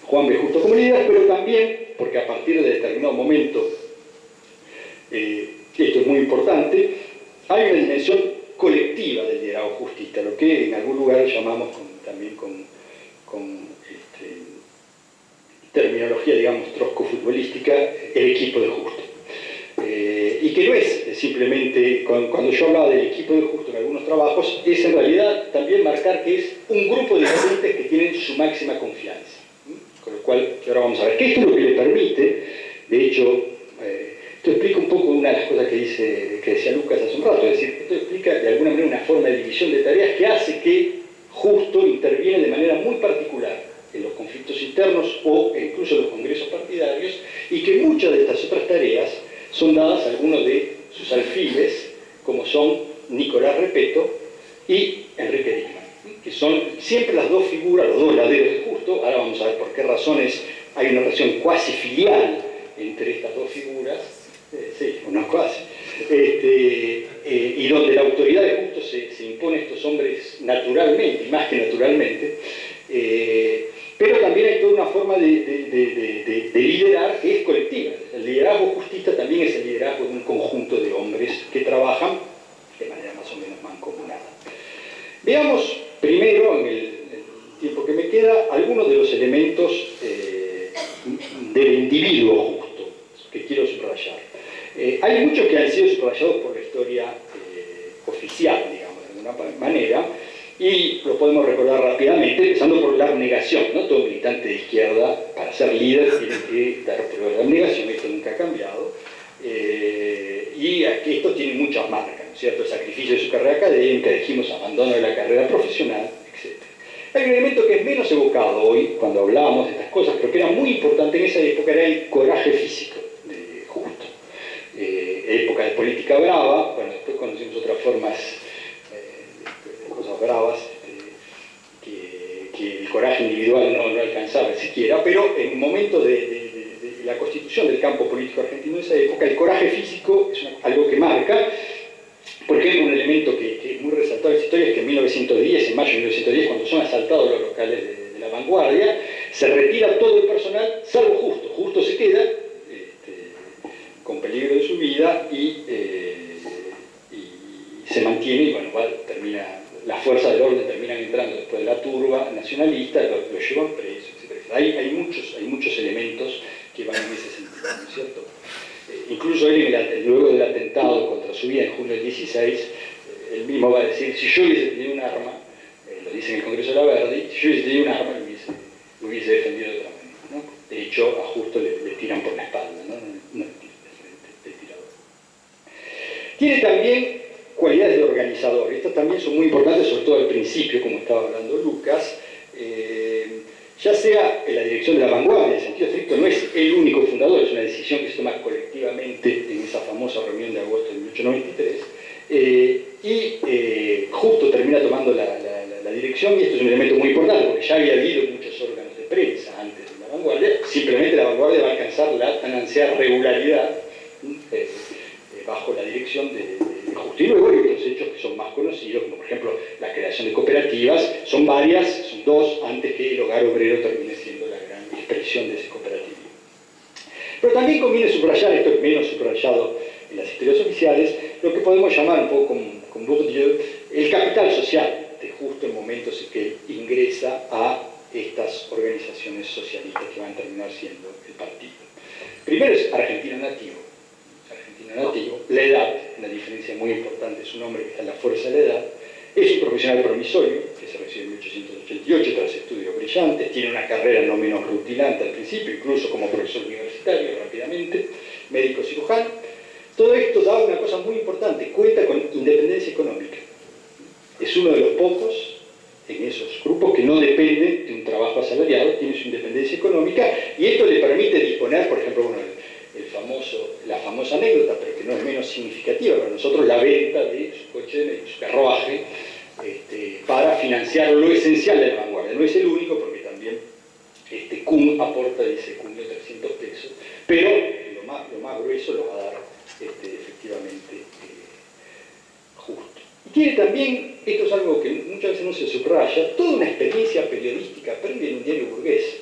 Juan B. Justo como líder, pero también, porque a partir de determinado momento, esto es muy importante, hay una dimensión colectiva del liderazgo justista, lo que en algún lugar llamamos también con terminología, digamos, trosco-futbolística, el equipo de Justo. Y que no es simplemente, cuando yo hablaba del equipo de Justo en algunos trabajos, es en realidad también marcar que es un grupo de dirigentes que tienen su máxima confianza. Con lo cual, que ahora vamos a ver, que esto es lo que le permite, de hecho, esto explica un poco una de las cosas que decía Lucas hace un rato, es decir, esto explica de alguna manera una forma de división de tareas que hace que Justo interviene de manera muy particular en los conflictos internos o incluso en los congresos partidarios, y que muchas de estas otras tareas son dadas a algunos de sus alfiles, como son Nicolás Repetto y Enrique Dickmann, que son siempre las dos figuras, los dos laderos de Justo. Ahora vamos a ver por qué razones hay una relación cuasi filial entre estas dos figuras, sí, no cuasi, y donde la autoridad de Justo se impone a estos hombres naturalmente, y más que naturalmente, pero también hay toda una forma de liderar que es colectiva. El liderazgo justista también es el liderazgo de un conjunto de hombres que trabajan de manera más o menos mancomunada. Veamos primero, en el tiempo que me queda, algunos de los elementos del individuo justo, que quiero subrayar. Hay muchos que han sido subrayados por la historia oficial, digamos, de alguna manera, y lo podemos recordar rápidamente, empezando por la abnegación, ¿no? Todo militante de izquierda, para ser líder, tiene que dar pruebas de abnegación, esto nunca ha cambiado, y aquí esto tiene muchas marcas, ¿no es cierto? El sacrificio de su carrera académica, dijimos, abandono de la carrera profesional, etc. Hay un elemento que es menos evocado hoy, cuando hablábamos de estas cosas, pero que era muy importante en esa época, era el coraje físico de Justo. Época de política brava, bueno, después conocimos otras formas cosas bravas, que el coraje individual no alcanzaba siquiera, pero en un momento de la constitución del campo político argentino de esa época, el coraje físico es algo que marca. Por ejemplo, un elemento que es muy resaltado en esta historia es que en 1910, en mayo de 1910, cuando son asaltados los locales de la vanguardia, se retira todo el personal, salvo Justo. Justo se queda con peligro de su vida y se mantiene, y bueno, termina. Las fuerzas del orden terminan entrando después de la turba nacionalista, lo llevan preso, etc. Hay muchos elementos que van en ese sentido, ¿no es cierto? Incluso él, luego del atentado contra su vida en junio del 16, él mismo va a decir, si yo hubiese tenido un arma, lo dice en el Congreso de la Verdi, si yo hubiese tenido un arma, lo hubiese defendido de otra manera, ¿no? De hecho, a Justo le tiran por la espalda, ¿no? No de frente, del tirador. Tiene también cualidades de organizador. Estas también son muy importantes, sobre todo al principio, como estaba hablando Lucas, ya sea en la dirección de la vanguardia, en el sentido estricto, no es el único fundador, es una decisión que se toma colectivamente en esa famosa reunión de agosto de 1893, Justo termina tomando la dirección, y esto es un elemento muy importante, porque ya había habido muchos órganos de prensa antes de la vanguardia, simplemente la vanguardia va a alcanzar la tan ansiada regularidad bajo la dirección de Justo. Y luego hay otros hechos que son más conocidos, como por ejemplo la creación de cooperativas, son varias, son dos, antes que el hogar obrero termine siendo la gran expresión de ese cooperativismo. Pero también conviene subrayar, esto es menos subrayado en las historias oficiales, lo que podemos llamar un poco con Bourdieu, el capital social de Justo en momentos en que ingresa a estas organizaciones socialistas que van a terminar siendo el partido. Primero es argentino nativo. La edad, una diferencia muy importante, es un hombre que está en la fuerza de la edad, es un profesional promisorio, que se recibe en 1888 tras estudios brillantes, tiene una carrera no menos rutilante al principio, incluso como profesor universitario rápidamente, médico cirujano. Todo esto da una cosa muy importante, cuenta con independencia económica. Es uno de los pocos en esos grupos que no dependen de un trabajo asalariado, tienen su independencia económica, y esto le permite disponer, por ejemplo, bueno, la famosa anécdota, pero que no es menos significativa para nosotros, la venta de su coche, de su carruaje, para financiar lo esencial de la vanguardia. No es el único, porque también Kuhn aporta, dice Kuhn, 300 pesos, pero lo más grueso lo va a dar efectivamente Justo. Y tiene también, esto es algo que muchas veces no se subraya, toda una experiencia periodística previa en un diario burgués,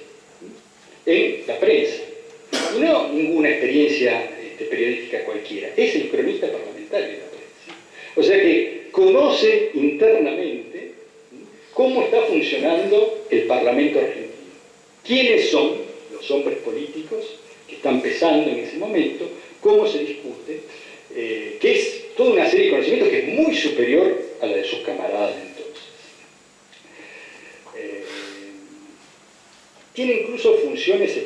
en la prensa. Y no ninguna experiencia periodística cualquiera, es el cronista parlamentario de la prensa. O sea que conoce internamente cómo está funcionando el Parlamento argentino. ¿Quiénes son los hombres políticos que están pesando en ese momento? ¿Cómo se discute? Que es toda una serie de conocimientos que es muy superior a la de sus camaradas de entonces. Tiene incluso funciones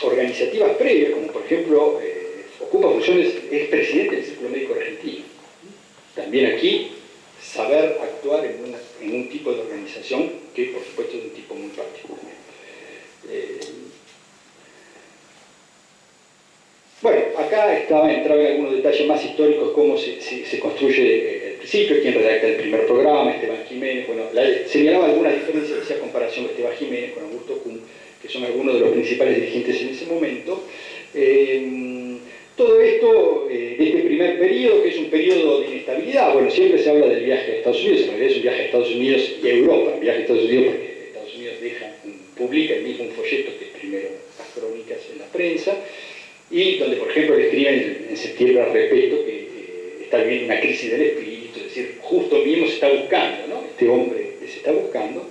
organizativas previas, como por ejemplo, ocupa funciones, es presidente del Círculo Médico Argentino. También aquí, saber actuar en un tipo de organización que, por supuesto, es un tipo muy particular. Bueno, acá entraba en algunos detalles más históricos, cómo se construye el principio, quién redacta el primer programa, Esteban Jiménez. Bueno, señalaba algunas diferencias, hacía comparación de Esteban Jiménez con Augusto Kuhn, que son algunos de los principales dirigentes en ese momento. Todo esto de este primer periodo, que es un periodo de inestabilidad. Bueno, siempre se habla del viaje a Estados Unidos, en realidad es un viaje a Estados Unidos y a Europa. Un viaje a Estados Unidos porque Estados Unidos publica el mismo un folleto que es primero las crónicas en la prensa, y donde, por ejemplo, le escriben en septiembre al respecto que está viviendo una crisis del espíritu, es decir, justo mismo se está buscando, ¿no? Este hombre se está buscando,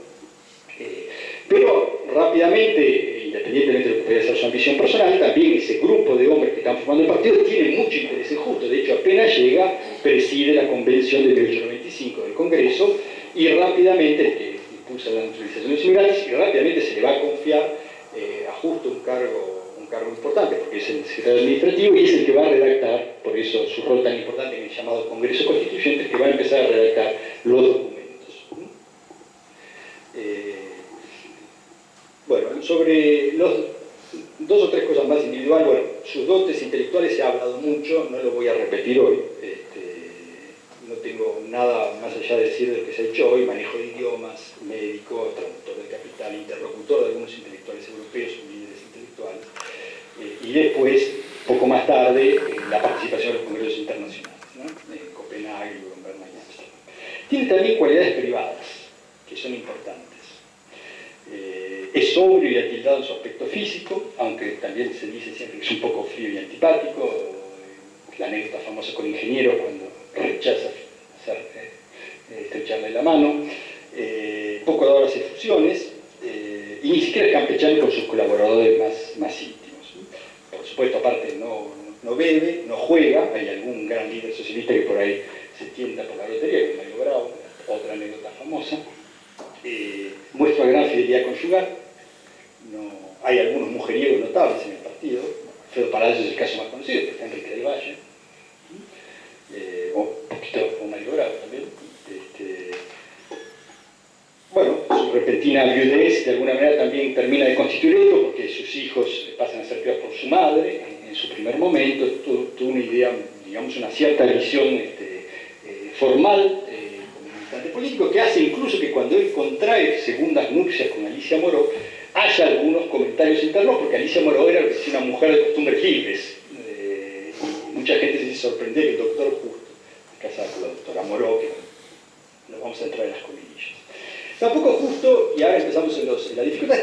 pero rápidamente, independientemente de lo que pueda ser su ambición personal, también ese grupo de hombres que están formando el partido tiene mucho interés en Justo. De hecho, apenas llega, preside la convención de 1895 del Congreso, y rápidamente, que impulsa la naturalización de los inmigrantes, y rápidamente se le va a confiar a Justo un cargo importante, porque es el secretario administrativo y es el que va a redactar, por eso su rol tan importante en el llamado Congreso Constituyente, que va a empezar a redactar los documentos. Bueno, sobre dos o tres cosas más individuales, bueno, sus dotes intelectuales se ha hablado mucho, no lo voy a repetir hoy, no tengo nada más allá de decir de lo que se ha hecho hoy: manejo de idiomas, médico, traductor del Capital, interlocutor de algunos intelectuales europeos, líderes intelectuales. Y después, poco más tarde, la participación en los congresos internacionales, ¿no? En Copenhague, Berna y Amsterdam. Tiene también cualidades privadas, que son importantes. Es sobrio y atildado en su aspecto físico, aunque también se dice siempre que es un poco frío y antipático. La anécdota famosa con ingenieros cuando rechaza estrecharle la mano. Poco dado a las efusiones, y ni siquiera es campechano con sus colaboradores más íntimos. Por supuesto, aparte, no bebe, no juega. Hay algún gran líder socialista que por ahí se tienta por la lotería, que es Mario Bravo, otra anécdota famosa. Muestra gran fidelidad conyugal. Hay algunos mujeriegos notables en el partido. Alfredo Palacios es el caso más conocido, que está Enrique del Valle, o Mario Bravo también. Bueno, su repentina viudez de alguna manera también termina de constituir esto, porque sus hijos pasan a ser criados por su madre en su primer momento. Tuvo una idea, digamos, una cierta visión formal como militante político, que hace incluso que cuando él contrae segundas nupcias con Alicia Moró, haya algunos comentarios internos, porque Alicia Moró era una mujer de costumbres libres. Mucha gente se sorprende que el doctor Justo, casado con la doctora Moró, que nos vamos a entrar en las comillas. Tampoco Justo, y ahora empezamos en la dificultad,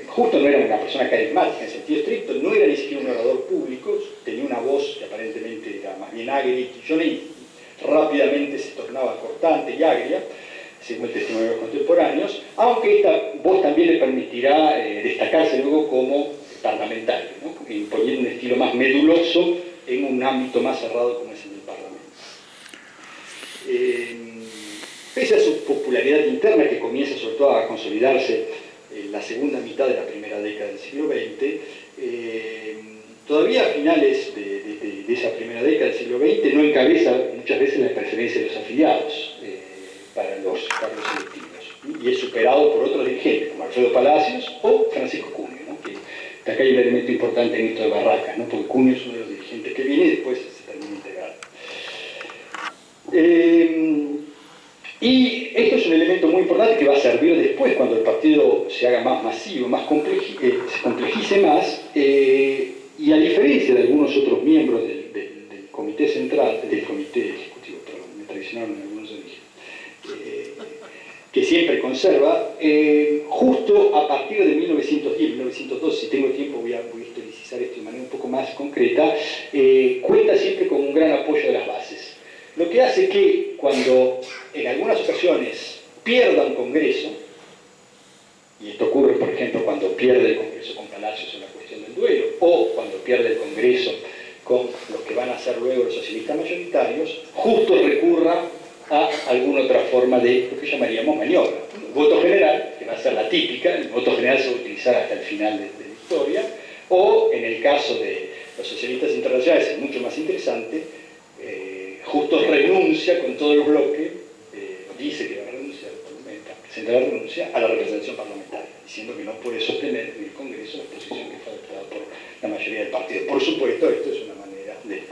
Justo no era una persona carismática en sentido estricto, no era ni siquiera un orador público, tenía una voz que aparentemente era más bien agria y chillona, y rápidamente se tornaba cortante y agria, según el testimonio de los contemporáneos, aunque esta voz también le permitirá destacarse luego como parlamentario, ¿no? Imponiendo un estilo más meduloso en un ámbito más cerrado como es el del Parlamento. Pese a su popularidad interna, que comienza sobre todo a consolidarse en la segunda mitad de la primera década del siglo XX, todavía a finales de de esa primera década del siglo XX no encabeza muchas veces la preferencia de los afiliados para los cargos electivos, y es superado por otros dirigentes, como Alfredo Palacios o Francisco Cunio, ¿no? Que acá hay un elemento importante en esto de Barracas, ¿no? Porque Cunio es uno de los dirigentes que viene y después se termina integrando. Y esto es un elemento muy importante que va a servir después cuando el partido se haga más masivo, se complejice más, y a diferencia de algunos otros miembros del comité central, del comité ejecutivo, perdón, me traicionaron algunos orígenes, que siempre conserva, justo a partir de 1910, 1912, si tengo tiempo voy a historicizar esto de manera un poco más concreta, cuenta siempre con un gran apoyo de las bases. Lo que hace que cuando en algunas ocasiones pierda un congreso, y esto ocurre por ejemplo cuando pierde el congreso con Palacios en la cuestión del duelo, o cuando pierde el congreso con los que van a ser luego los socialistas mayoritarios, justo recurra a alguna otra forma de lo que llamaríamos maniobra. El voto general, que va a ser la típica, el voto general se va a utilizar hasta el final de la historia, o en el caso de los socialistas internacionales es mucho más interesante, justo renuncia con todo el bloque, dice que va a renunciar, presenta la renuncia a la representación parlamentaria, diciendo que no puede sostener en el Congreso la posición que fue adoptada por la mayoría del partido. Por supuesto, esto es una manera de...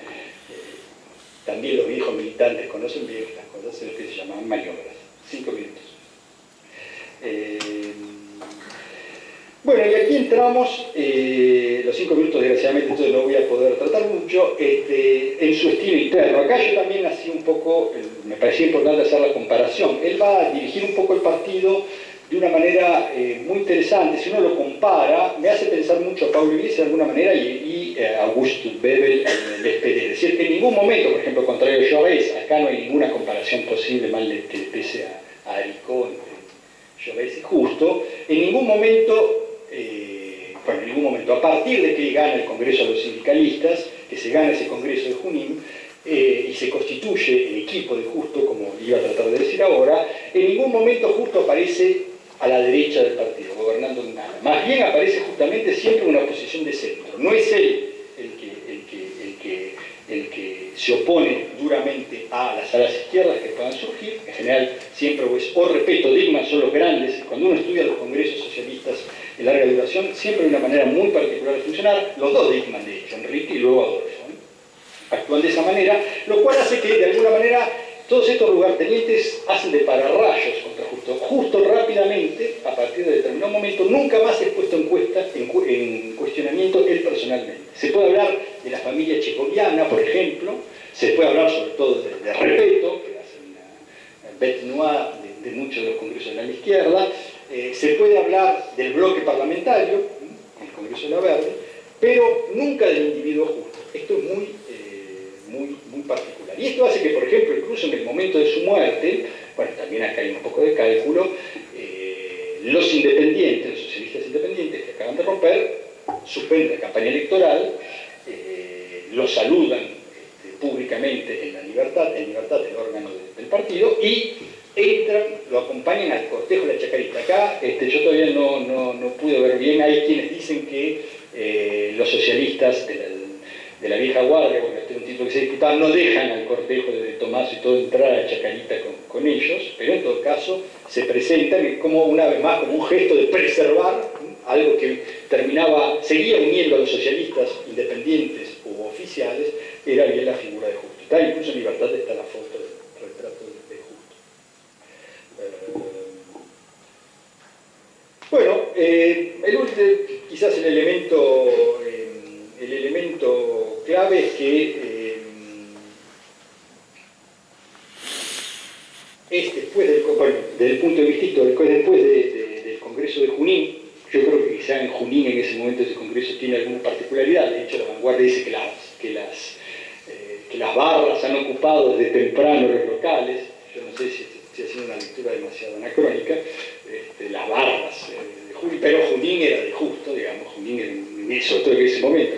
también los viejos militantes conocen bien estas cosas, es lo que se llaman maniobras. 5 minutos. Bueno, y aquí entramos, los 5 minutos desgraciadamente entonces no voy a poder tratar mucho, en su estilo interno. Acá yo también hacía un poco, me parecía importante hacer la comparación. Él va a dirigir un poco el partido de una manera muy interesante. Si uno lo compara, me hace pensar mucho a Paulo Iglesias de alguna manera y a Augusto Bebel en el SPD. Es decir, que en ningún momento, por ejemplo, contrario a Jaurès, acá no hay ninguna comparación posible, mal que le pese a Aricó entre Jaurès y Justo, en ningún momento... bueno, en ningún momento, a partir de que gana el Congreso de los Sindicalistas, que se gana ese Congreso de Junín, y se constituye el equipo de Justo, como iba a tratar de decir ahora, en ningún momento Justo aparece a la derecha del partido, gobernando nada. Más bien aparece justamente siempre en una posición de centro. No es él el que se opone duramente a las alas izquierdas que puedan surgir. En general, siempre o Repetto, Dickmann son los grandes. Cuando uno estudia los congresos socialistas de larga duración, siempre hay una manera muy particular de funcionar. Los dos Dickmann, de hecho, Enrique y luego Adolfo, actúan de esa manera, lo cual hace que, de alguna manera, todos estos lugartenientes hacen de pararrayos contra Justo. Justo rápidamente, a partir de determinado momento, nunca más es puesto en cuestionamiento él personalmente. Se puede hablar de la familia checoviana, por ejemplo, se puede hablar sobre todo de Repetto, que hace una bête noire de muchos de los congresos de la izquierda, se puede hablar del bloque parlamentario, el Congreso de la Verde, pero nunca del individuo Justo. Esto es muy particular. Y esto hace que, por ejemplo, incluso en el momento de su muerte, bueno, también acá hay un poco de cálculo, los independientes, los socialistas independientes que acaban de romper, suspenden la campaña electoral, lo saludan públicamente en Libertad, el órgano del partido, y entran, lo acompañan al cortejo de la Chacarita. Acá yo todavía no pude ver bien, hay quienes dicen que los socialistas de la vieja guardia, porque este es un título que se disputaba, no dejan al cortejo de Tomás y todo entrar a la Chacarita con ellos, pero en todo caso se presentan como una vez más como un gesto de preservar algo que seguía uniendo a los socialistas independientes u oficiales, era bien la figura de Justo. Está incluso en Libertad está la foto del retrato de Justo. Bueno, quizás el elemento clave es que desde el punto de vista histórico, después del Congreso de Junín, yo creo que quizá en Junín en ese momento ese Congreso tiene alguna particularidad. De hecho, La Vanguardia dice que las barras han ocupado desde temprano los locales. Yo no sé si haciendo una lectura demasiado anacrónica, las barras de Junín, pero Junín era de Justo, digamos, Junín era sobre todo en ese momento,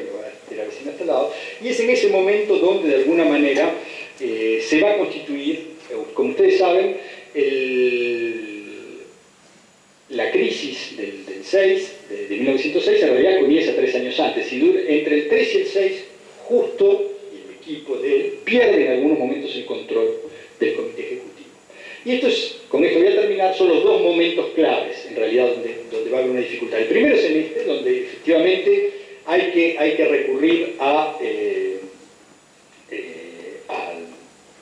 de la vecina hasta al lado, y es en ese momento donde de alguna manera se va a constituir, como ustedes saben, la crisis del 6, de 1906, en realidad comienza 3 años antes, y entre el 3 y el 6, Justo y el pierde en algunos momentos el control del comité ejecutivo. Y con esto voy a terminar, son los dos momentos claves, en realidad, donde va a haber una dificultad. El primero es en este, donde efectivamente hay que recurrir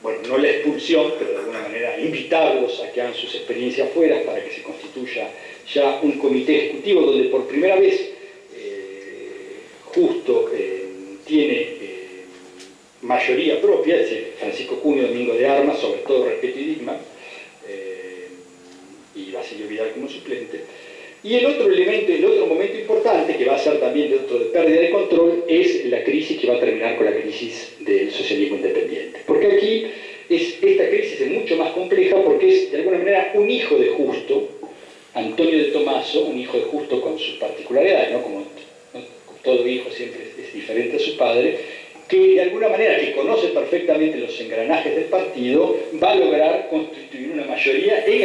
bueno, no la expulsión, pero de alguna manera invitarlos a que hagan sus experiencias fuera para que se constituya ya un comité ejecutivo donde por primera vez Justo tiene mayoría propia, es decir, Francisco Cunio, Domingo de Armas, sobre todo Respeto y Digma, y Basilio Vidal como suplente. Y el otro elemento, el otro momento importante, que va a ser también dentro de pérdida de control, es la crisis que va a terminar con la crisis del socialismo independiente. Porque aquí esta crisis es mucho más compleja porque es de alguna manera un hijo de Justo, Antonio de Tomaso, un hijo de Justo con sus particularidades, ¿no? Como todo hijo siempre es diferente a su padre, que de alguna manera, que conoce perfectamente los engranajes del partido, va a lograr constituir una mayoría en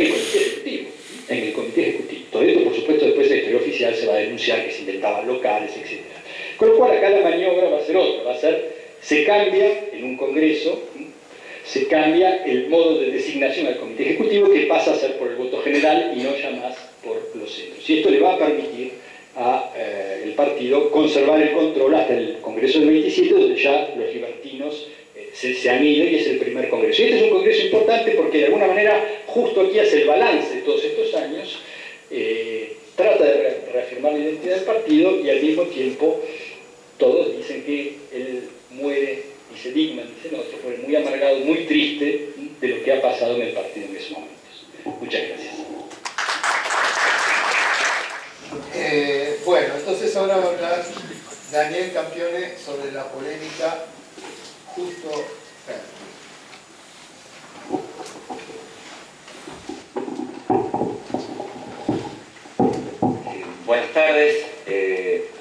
el comité ejecutivo. Todo esto, por supuesto, después en la historia oficial se va a denunciar que se inventaban locales, etc. Con lo cual acá la maniobra va a ser otra, se cambia en un congreso, se cambia el modo de designación al comité ejecutivo, que pasa a ser por el voto general y no ya más por los centros. Y esto le va a permitir al partido conservar el control hasta el Congreso del 27, donde ya los libertinos se han ido y es el primer congreso. Y este es un congreso importante porque de alguna manera Justo aquí hace el balance de todos estos años, trata de reafirmar la identidad del partido y al mismo tiempo todos dicen que él muere, dice Digman, dicen otros, muere muy amargado, muy triste de lo que ha pasado en el partido en esos momentos. Muchas gracias. Bueno, entonces ahora va a hablar Daniel Campione sobre la polémica Justo-Ferri. Buenas tardes,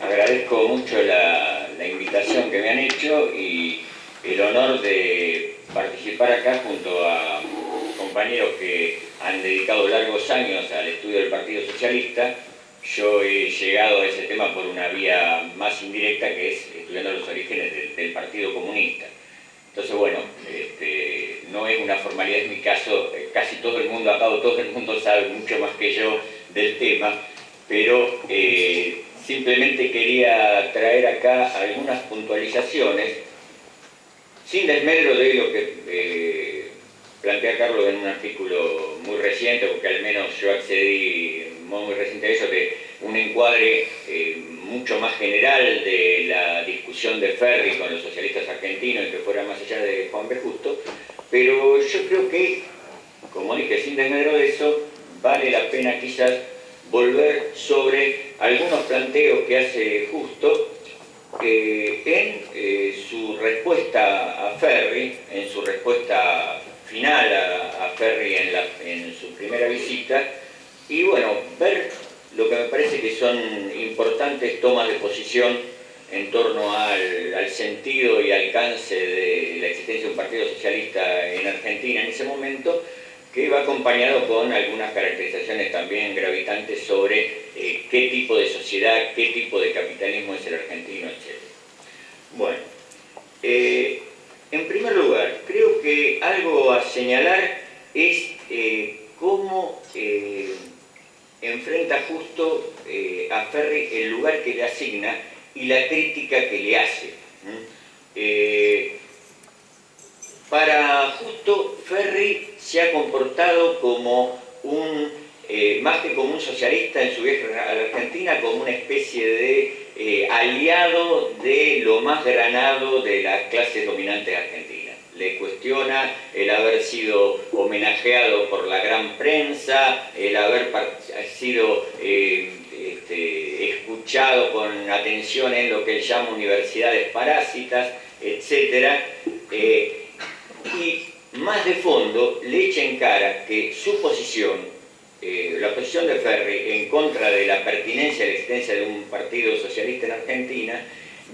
agradezco mucho la invitación que me han hecho y el honor de participar acá junto a compañeros que han dedicado largos años al estudio del Partido Socialista. Yo he llegado a ese tema por una vía más indirecta, que es estudiando los orígenes del Partido Comunista. Entonces, bueno, no es una formalidad en mi caso, casi todo el mundo acá, todo el mundo sabe mucho más que yo del tema, pero simplemente quería traer acá algunas puntualizaciones, sin desmedro de lo que plantea Carlos en un artículo muy reciente, porque al menos yo accedí muy reciente a eso, de un encuadre mucho más general de la discusión de Ferri con los socialistas argentinos y que fuera más allá de Juan B. Justo, pero yo creo que, como dije, sin desmedro de eso, vale la pena quizás volver sobre algunos planteos que hace Justo en su respuesta a Ferri, en su respuesta final a Ferri en su primera visita, y bueno, ver lo que me parece que son importantes tomas de posición en torno al sentido y alcance de la existencia de un partido socialista en Argentina en ese momento, que va acompañado con algunas caracterizaciones también gravitantes sobre qué tipo de sociedad, qué tipo de capitalismo es el argentino, etc. Bueno, en primer lugar, creo que algo a señalar es cómo enfrenta Justo a Ferri el lugar que le asigna y la crítica que le hace. Para Justo, Ferri se ha comportado como más que como un socialista en su viaje a la Argentina, como una especie de aliado de lo más granado de las clases dominantes argentinas. Le cuestiona el haber sido homenajeado por la gran prensa, el haber sido escuchado con atención en lo que él llama universidades parásitas, etc. Y más de fondo le echa en cara que su posición, la posición de Ferri en contra de la pertinencia de la existencia de un partido socialista en Argentina,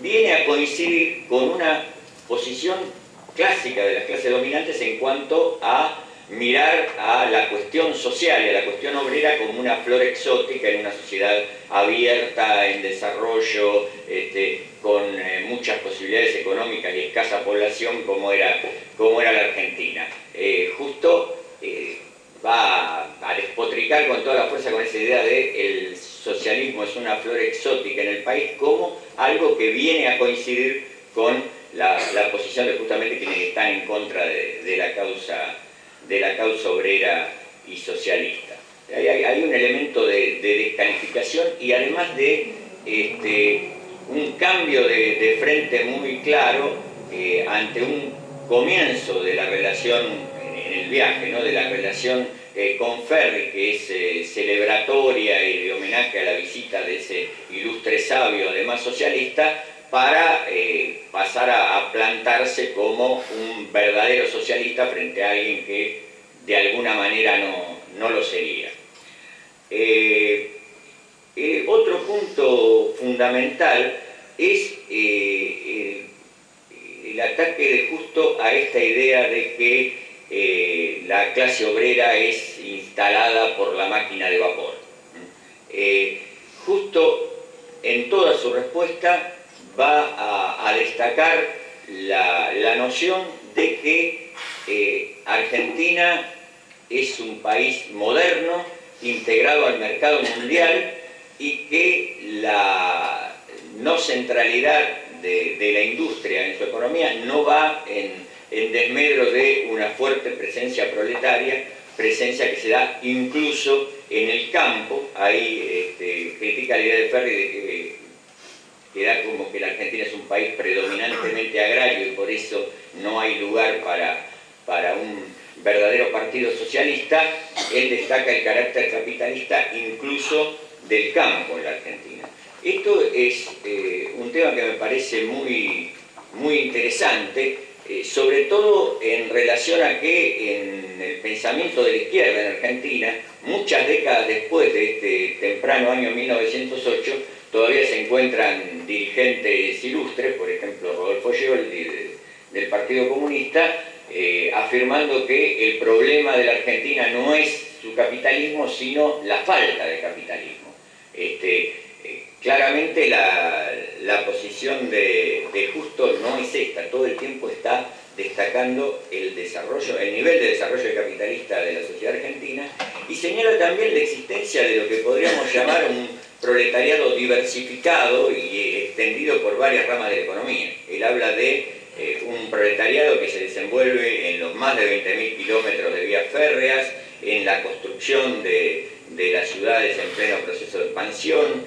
viene a coincidir con una posición clásica de las clases dominantes en cuanto a mirar a la cuestión social y a la cuestión obrera como una flor exótica en una sociedad abierta, en desarrollo, con muchas posibilidades económicas y escasa población como era la Argentina. Justo va a despotricar con toda la fuerza con esa idea de el socialismo es una flor exótica en el país como algo que viene a coincidir con la posición de justamente quienes están en contra de la causa obrera y socialista. Hay un elemento de descalificación y además de un cambio de frente muy claro ante un comienzo de la relación en el viaje, ¿no? De la relación con Ferri, que es celebratoria y de homenaje a la visita de ese ilustre sabio, además socialista, para pasar a plantarse como un verdadero socialista frente a alguien que de alguna manera no lo sería. Otro punto fundamental es el ataque justo a esta idea de que la clase obrera es instalada por la máquina de vapor. Justo en toda su respuesta va a destacar la noción de que Argentina es un país moderno, integrado al mercado mundial y que la no centralidad de la industria en su economía no va en desmedro de una fuerte presencia proletaria, presencia que se da incluso en el campo. Ahí critica la idea de Ferri de que da como que la Argentina es un país predominantemente agrario y por eso no hay lugar para un verdadero partido socialista. Él destaca el carácter capitalista incluso del campo en la Argentina. Esto es un tema que me parece muy, muy interesante, sobre todo en relación a que en el pensamiento de la izquierda en Argentina, muchas décadas después de este temprano año 1908, todavía se encuentran dirigentes ilustres, por ejemplo Rodolfo Scioldi del Partido Comunista, afirmando que el problema de la Argentina no es su capitalismo, sino la falta de capitalismo. Claramente la posición de Justo no es esta, todo el tiempo está destacando el nivel de desarrollo capitalista de la sociedad argentina y señala también la existencia de lo que podríamos llamar un proletariado diversificado y extendido por varias ramas de la economía. Él habla de un proletariado que se desenvuelve en los más de 20.000 kilómetros de vías férreas, en la construcción de las ciudades en pleno proceso de expansión,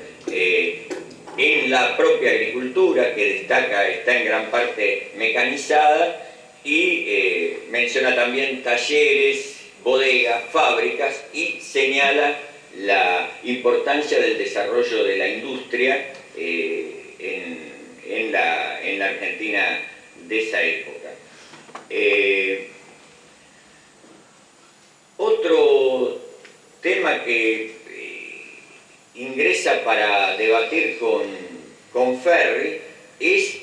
en la propia agricultura que destaca, está en gran parte mecanizada y menciona también talleres, bodegas, fábricas y señala la importancia del desarrollo de la industria en la Argentina de esa época. Otro tema que ingresa para debatir con Ferri es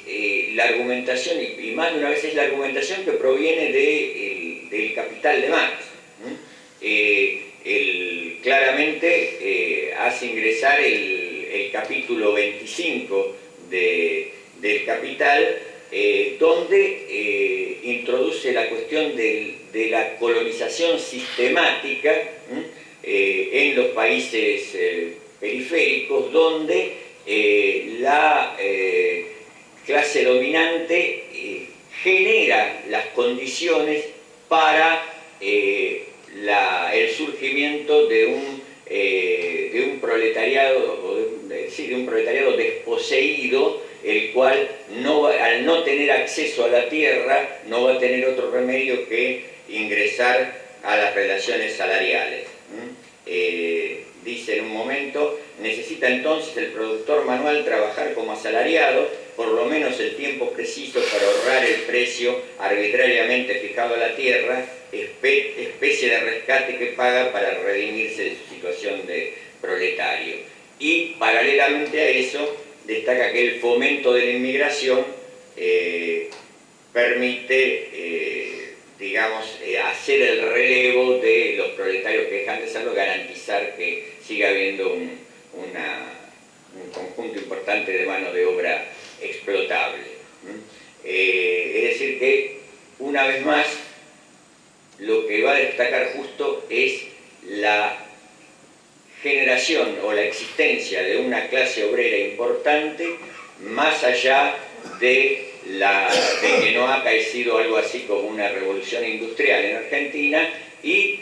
la argumentación, y más de una vez es la argumentación que proviene del Capital de Marx. Él claramente hace ingresar el capítulo 25 del Capital, donde introduce la cuestión de la colonización sistemática en los países periféricos, donde la clase dominante genera las condiciones para el surgimiento de un proletariado, de un proletariado desposeído, el cual al no tener acceso a la tierra no va a tener otro remedio que ingresar a las relaciones salariales. Dice en un momento, necesita entonces el productor manual trabajar como asalariado, por lo menos el tiempo preciso para ahorrar el precio arbitrariamente fijado a la tierra, especie de rescate que paga para redimirse de su situación de proletario. Y paralelamente a eso, destaca que el fomento de la inmigración permite digamos, hacer el relevo de los proletarios que dejan de serlo, garantizar que siga habiendo un conjunto importante de mano de obra explotable. Es decir que, una vez más, lo que va a destacar Justo es la generación o la existencia de una clase obrera importante, más allá de que no ha acaecido algo así como una revolución industrial en Argentina, y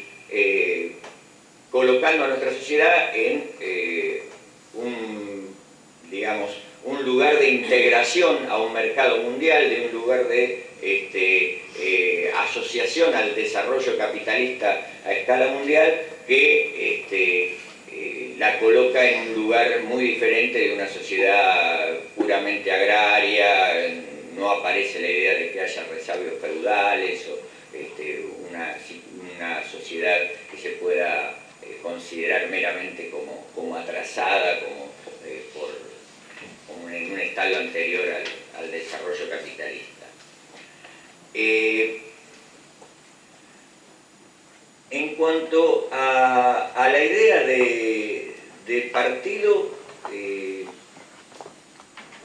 colocando a nuestra sociedad en un lugar de integración a un mercado mundial, de un lugar de asociación al desarrollo capitalista a escala mundial, que la coloca en un lugar muy diferente de una sociedad puramente agraria. No aparece la idea de que haya resabios feudales o una sociedad que se pueda considerar meramente como atrasada, como en un estadio anterior al desarrollo capitalista. En cuanto a la idea de partido,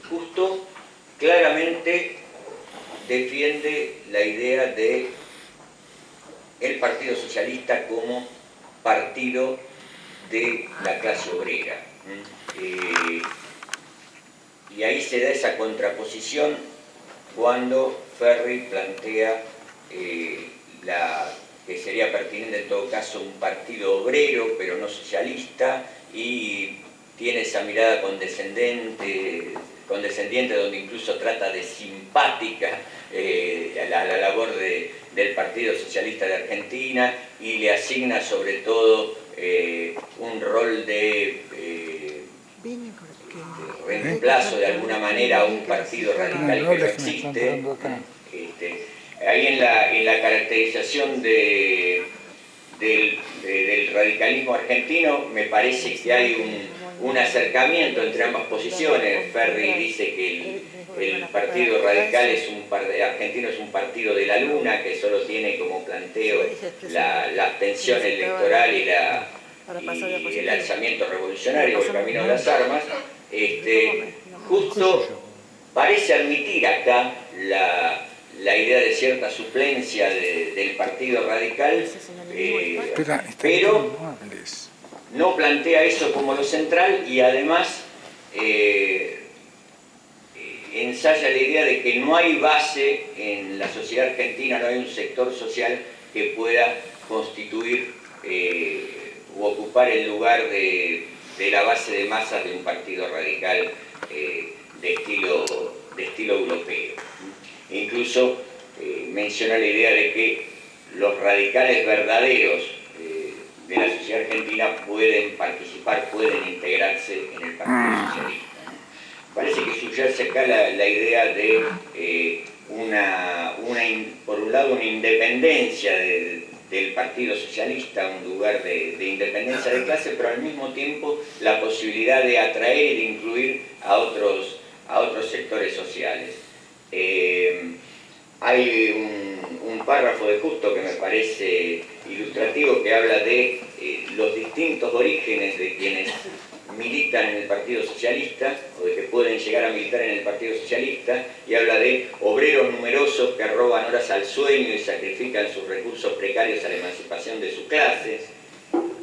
Justo claramente defiende la idea de el Partido Socialista como partido de la clase obrera. Y ahí se da esa contraposición cuando Ferri plantea que sería pertinente en todo caso un partido obrero, pero no socialista, y tiene esa mirada condescendiente donde incluso trata de simpática la labor del Partido Socialista de Argentina, y le asigna sobre todo un rol de reemplazo de alguna manera a un partido radical que no existe. Ahí en la caracterización del radicalismo argentino me parece que hay un acercamiento entre ambas posiciones. Ferri dice que el partido radical argentino es un partido de la luna, que solo tiene como planteo la abstención electoral y el alzamiento revolucionario, el camino de las armas. Justo parece admitir acá la idea de cierta suplencia del partido radical, pero no plantea eso como lo central, y además ensaya la idea de que no hay base en la sociedad argentina, no hay un sector social que pueda constituir o ocupar el lugar de la base de masas de un partido radical de estilo europeo. Incluso menciona la idea de que los radicales verdaderos de la sociedad argentina pueden participar, pueden integrarse en el Partido Socialista. Parece que subyace acá la idea de por un lado, una independencia del Partido Socialista, un lugar de independencia de clase, pero al mismo tiempo la posibilidad de atraer y de incluir a otros sectores sociales. Hay un párrafo de Justo que me parece ilustrativo, que habla de los distintos orígenes de quienes militan en el Partido Socialista, o de que pueden llegar a militar en el Partido Socialista, y habla de obreros numerosos que roban horas al sueño y sacrifican sus recursos precarios a la emancipación de sus clases.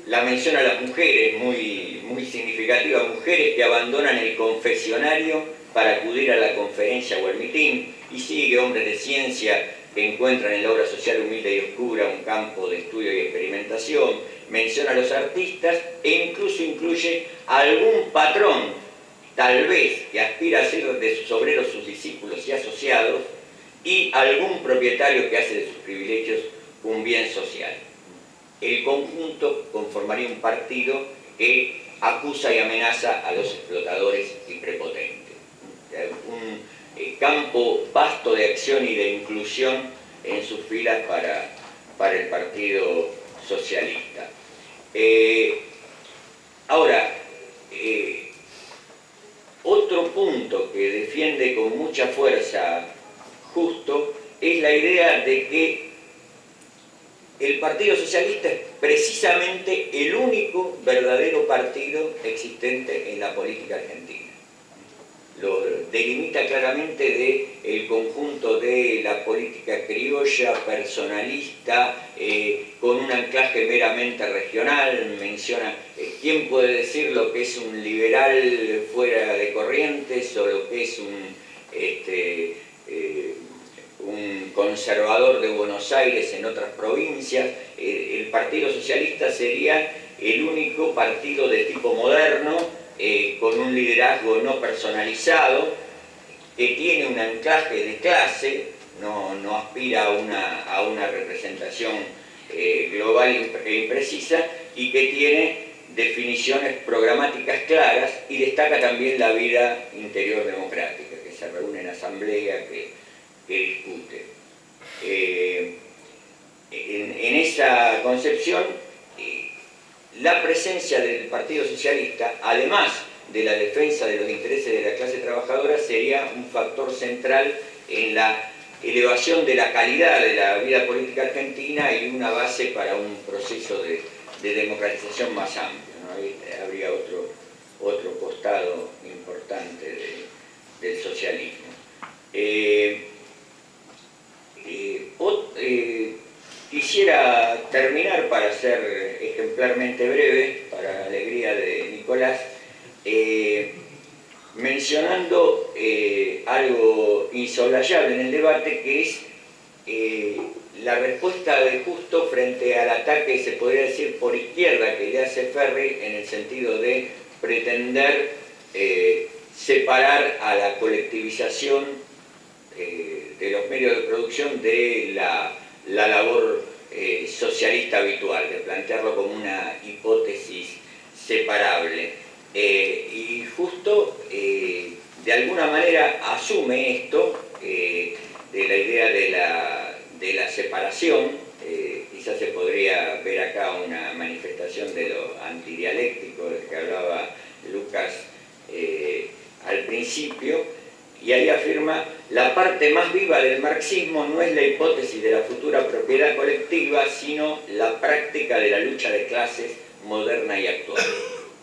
La mención a las mujeres, muy significativa, mujeres que abandonan el confesionario para acudir a la conferencia o al mitin, y sigue hombres de ciencia que encuentran en la obra social humilde y oscura un campo de estudio y experimentación. Menciona a los artistas e incluso incluye a algún patrón, tal vez, que aspira a ser de sus obreros sus discípulos y asociados, y algún propietario que hace de sus privilegios un bien social. El conjunto conformaría un partido que acusa y amenaza a los explotadores y prepotentes. Un campo vasto de acción y de inclusión en sus filas para el Partido Socialista. Ahora, otro punto que defiende con mucha fuerza Justo es la idea de que Partido Socialista es precisamente el único verdadero partido existente en la política argentina. Lo delimita claramente del conjunto de la política criolla, personalista, con un anclaje meramente regional. Menciona quién puede decir lo que es un liberal fuera de Corrientes o lo que es un conservador de Buenos Aires en otras provincias. El Partido Socialista sería el único partido de tipo moderno, con un liderazgo no personalizado, que tiene un anclaje de clase, no aspira a una representación global e imprecisa, y que tiene definiciones programáticas claras, y destaca también la vida interior democrática, que se reúne en asamblea, que discute. En esa concepción, la presencia del Partido Socialista, además de la defensa de los intereses de la clase trabajadora, sería un factor central en la elevación de la calidad de la vida política argentina y una base para un proceso de democratización más amplio, ¿no? Ahí habría otro costado importante del socialismo. Quisiera terminar, para ser ejemplarmente breve, para la alegría de Nicolás, mencionando algo insoslayable en el debate, que es la respuesta de Justo frente al ataque, se podría decir, por izquierda que le hace Ferri, en el sentido de pretender separar a la colectivización de los medios de producción de la labor socialista habitual, de plantearlo como una hipótesis separable. Y Justo de alguna manera asume esto, de la idea de la separación. Quizás se podría ver acá una manifestación de lo antidialéctico del que hablaba Lucas al principio. Y ahí afirma: la parte más viva del marxismo no es la hipótesis de la futura propiedad colectiva, sino la práctica de la lucha de clases moderna y actual.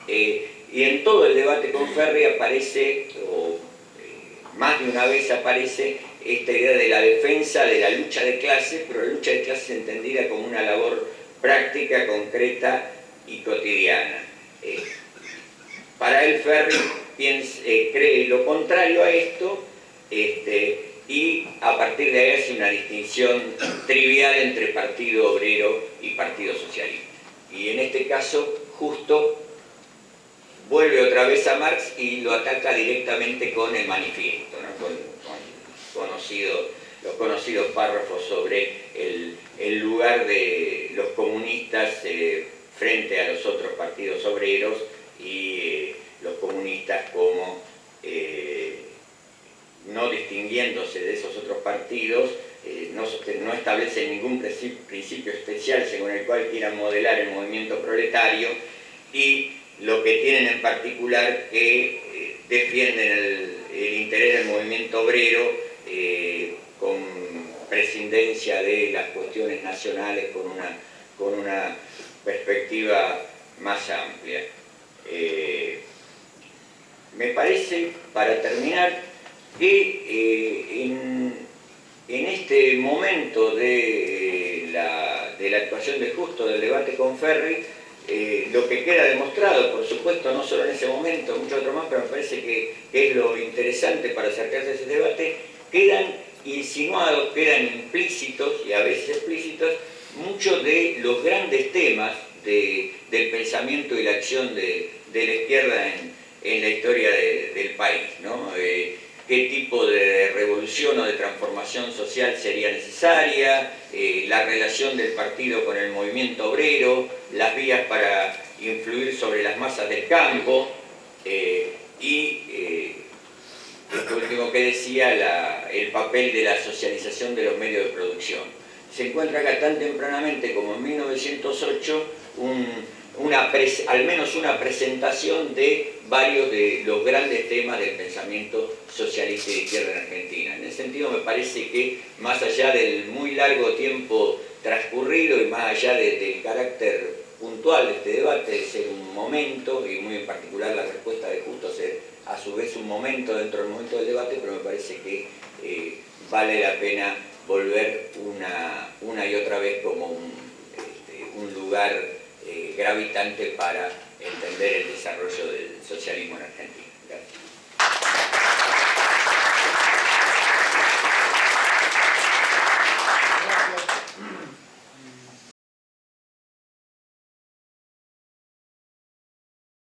Y en todo el debate con Ferri aparece, o más de una vez aparece, esta idea de la defensa de la lucha de clases, pero la lucha de clases entendida como una labor práctica, concreta y cotidiana. Para él, Ferri cree lo contrario a esto, y a partir de ahí hace una distinción trivial entre Partido Obrero y Partido Socialista. Y en este caso, Justo vuelve otra vez a Marx y lo ataca directamente con el manifiesto, ¿no? con los conocidos párrafos sobre el lugar de los comunistas frente a los otros partidos obreros, y los comunistas como no distinguiéndose de esos otros partidos, no establecen ningún principio especial según el cual quieran modelar el movimiento proletario, y lo que tienen en particular que defienden el interés del movimiento obrero con prescindencia de las cuestiones nacionales, con una perspectiva más amplia. Me parece, para terminar, que en este momento de la actuación de Justo, del debate con Ferri, lo que queda demostrado, por supuesto, no solo en ese momento, mucho otro más, pero me parece que es lo interesante para acercarse a ese debate, quedan insinuados, quedan implícitos y a veces explícitos muchos de los grandes temas del pensamiento y la acción de la izquierda en la historia del país, ¿no? Qué tipo de revolución o de transformación social sería necesaria, la relación del partido con el movimiento obrero, las vías para influir sobre las masas del campo, y esto último que decía, el papel de la socialización de los medios de producción. Se encuentra acá tan tempranamente como en 1908 al menos una presentación de varios de los grandes temas del pensamiento socialista y de izquierda en Argentina. En ese sentido, me parece que, más allá del muy largo tiempo transcurrido, y más allá del carácter puntual de este debate, de ser un momento, y muy en particular la respuesta de Justo ser a su vez un momento dentro del momento del debate, pero me parece que vale la pena volver una y otra vez como un lugar gravitante para entender el desarrollo del socialismo en Argentina.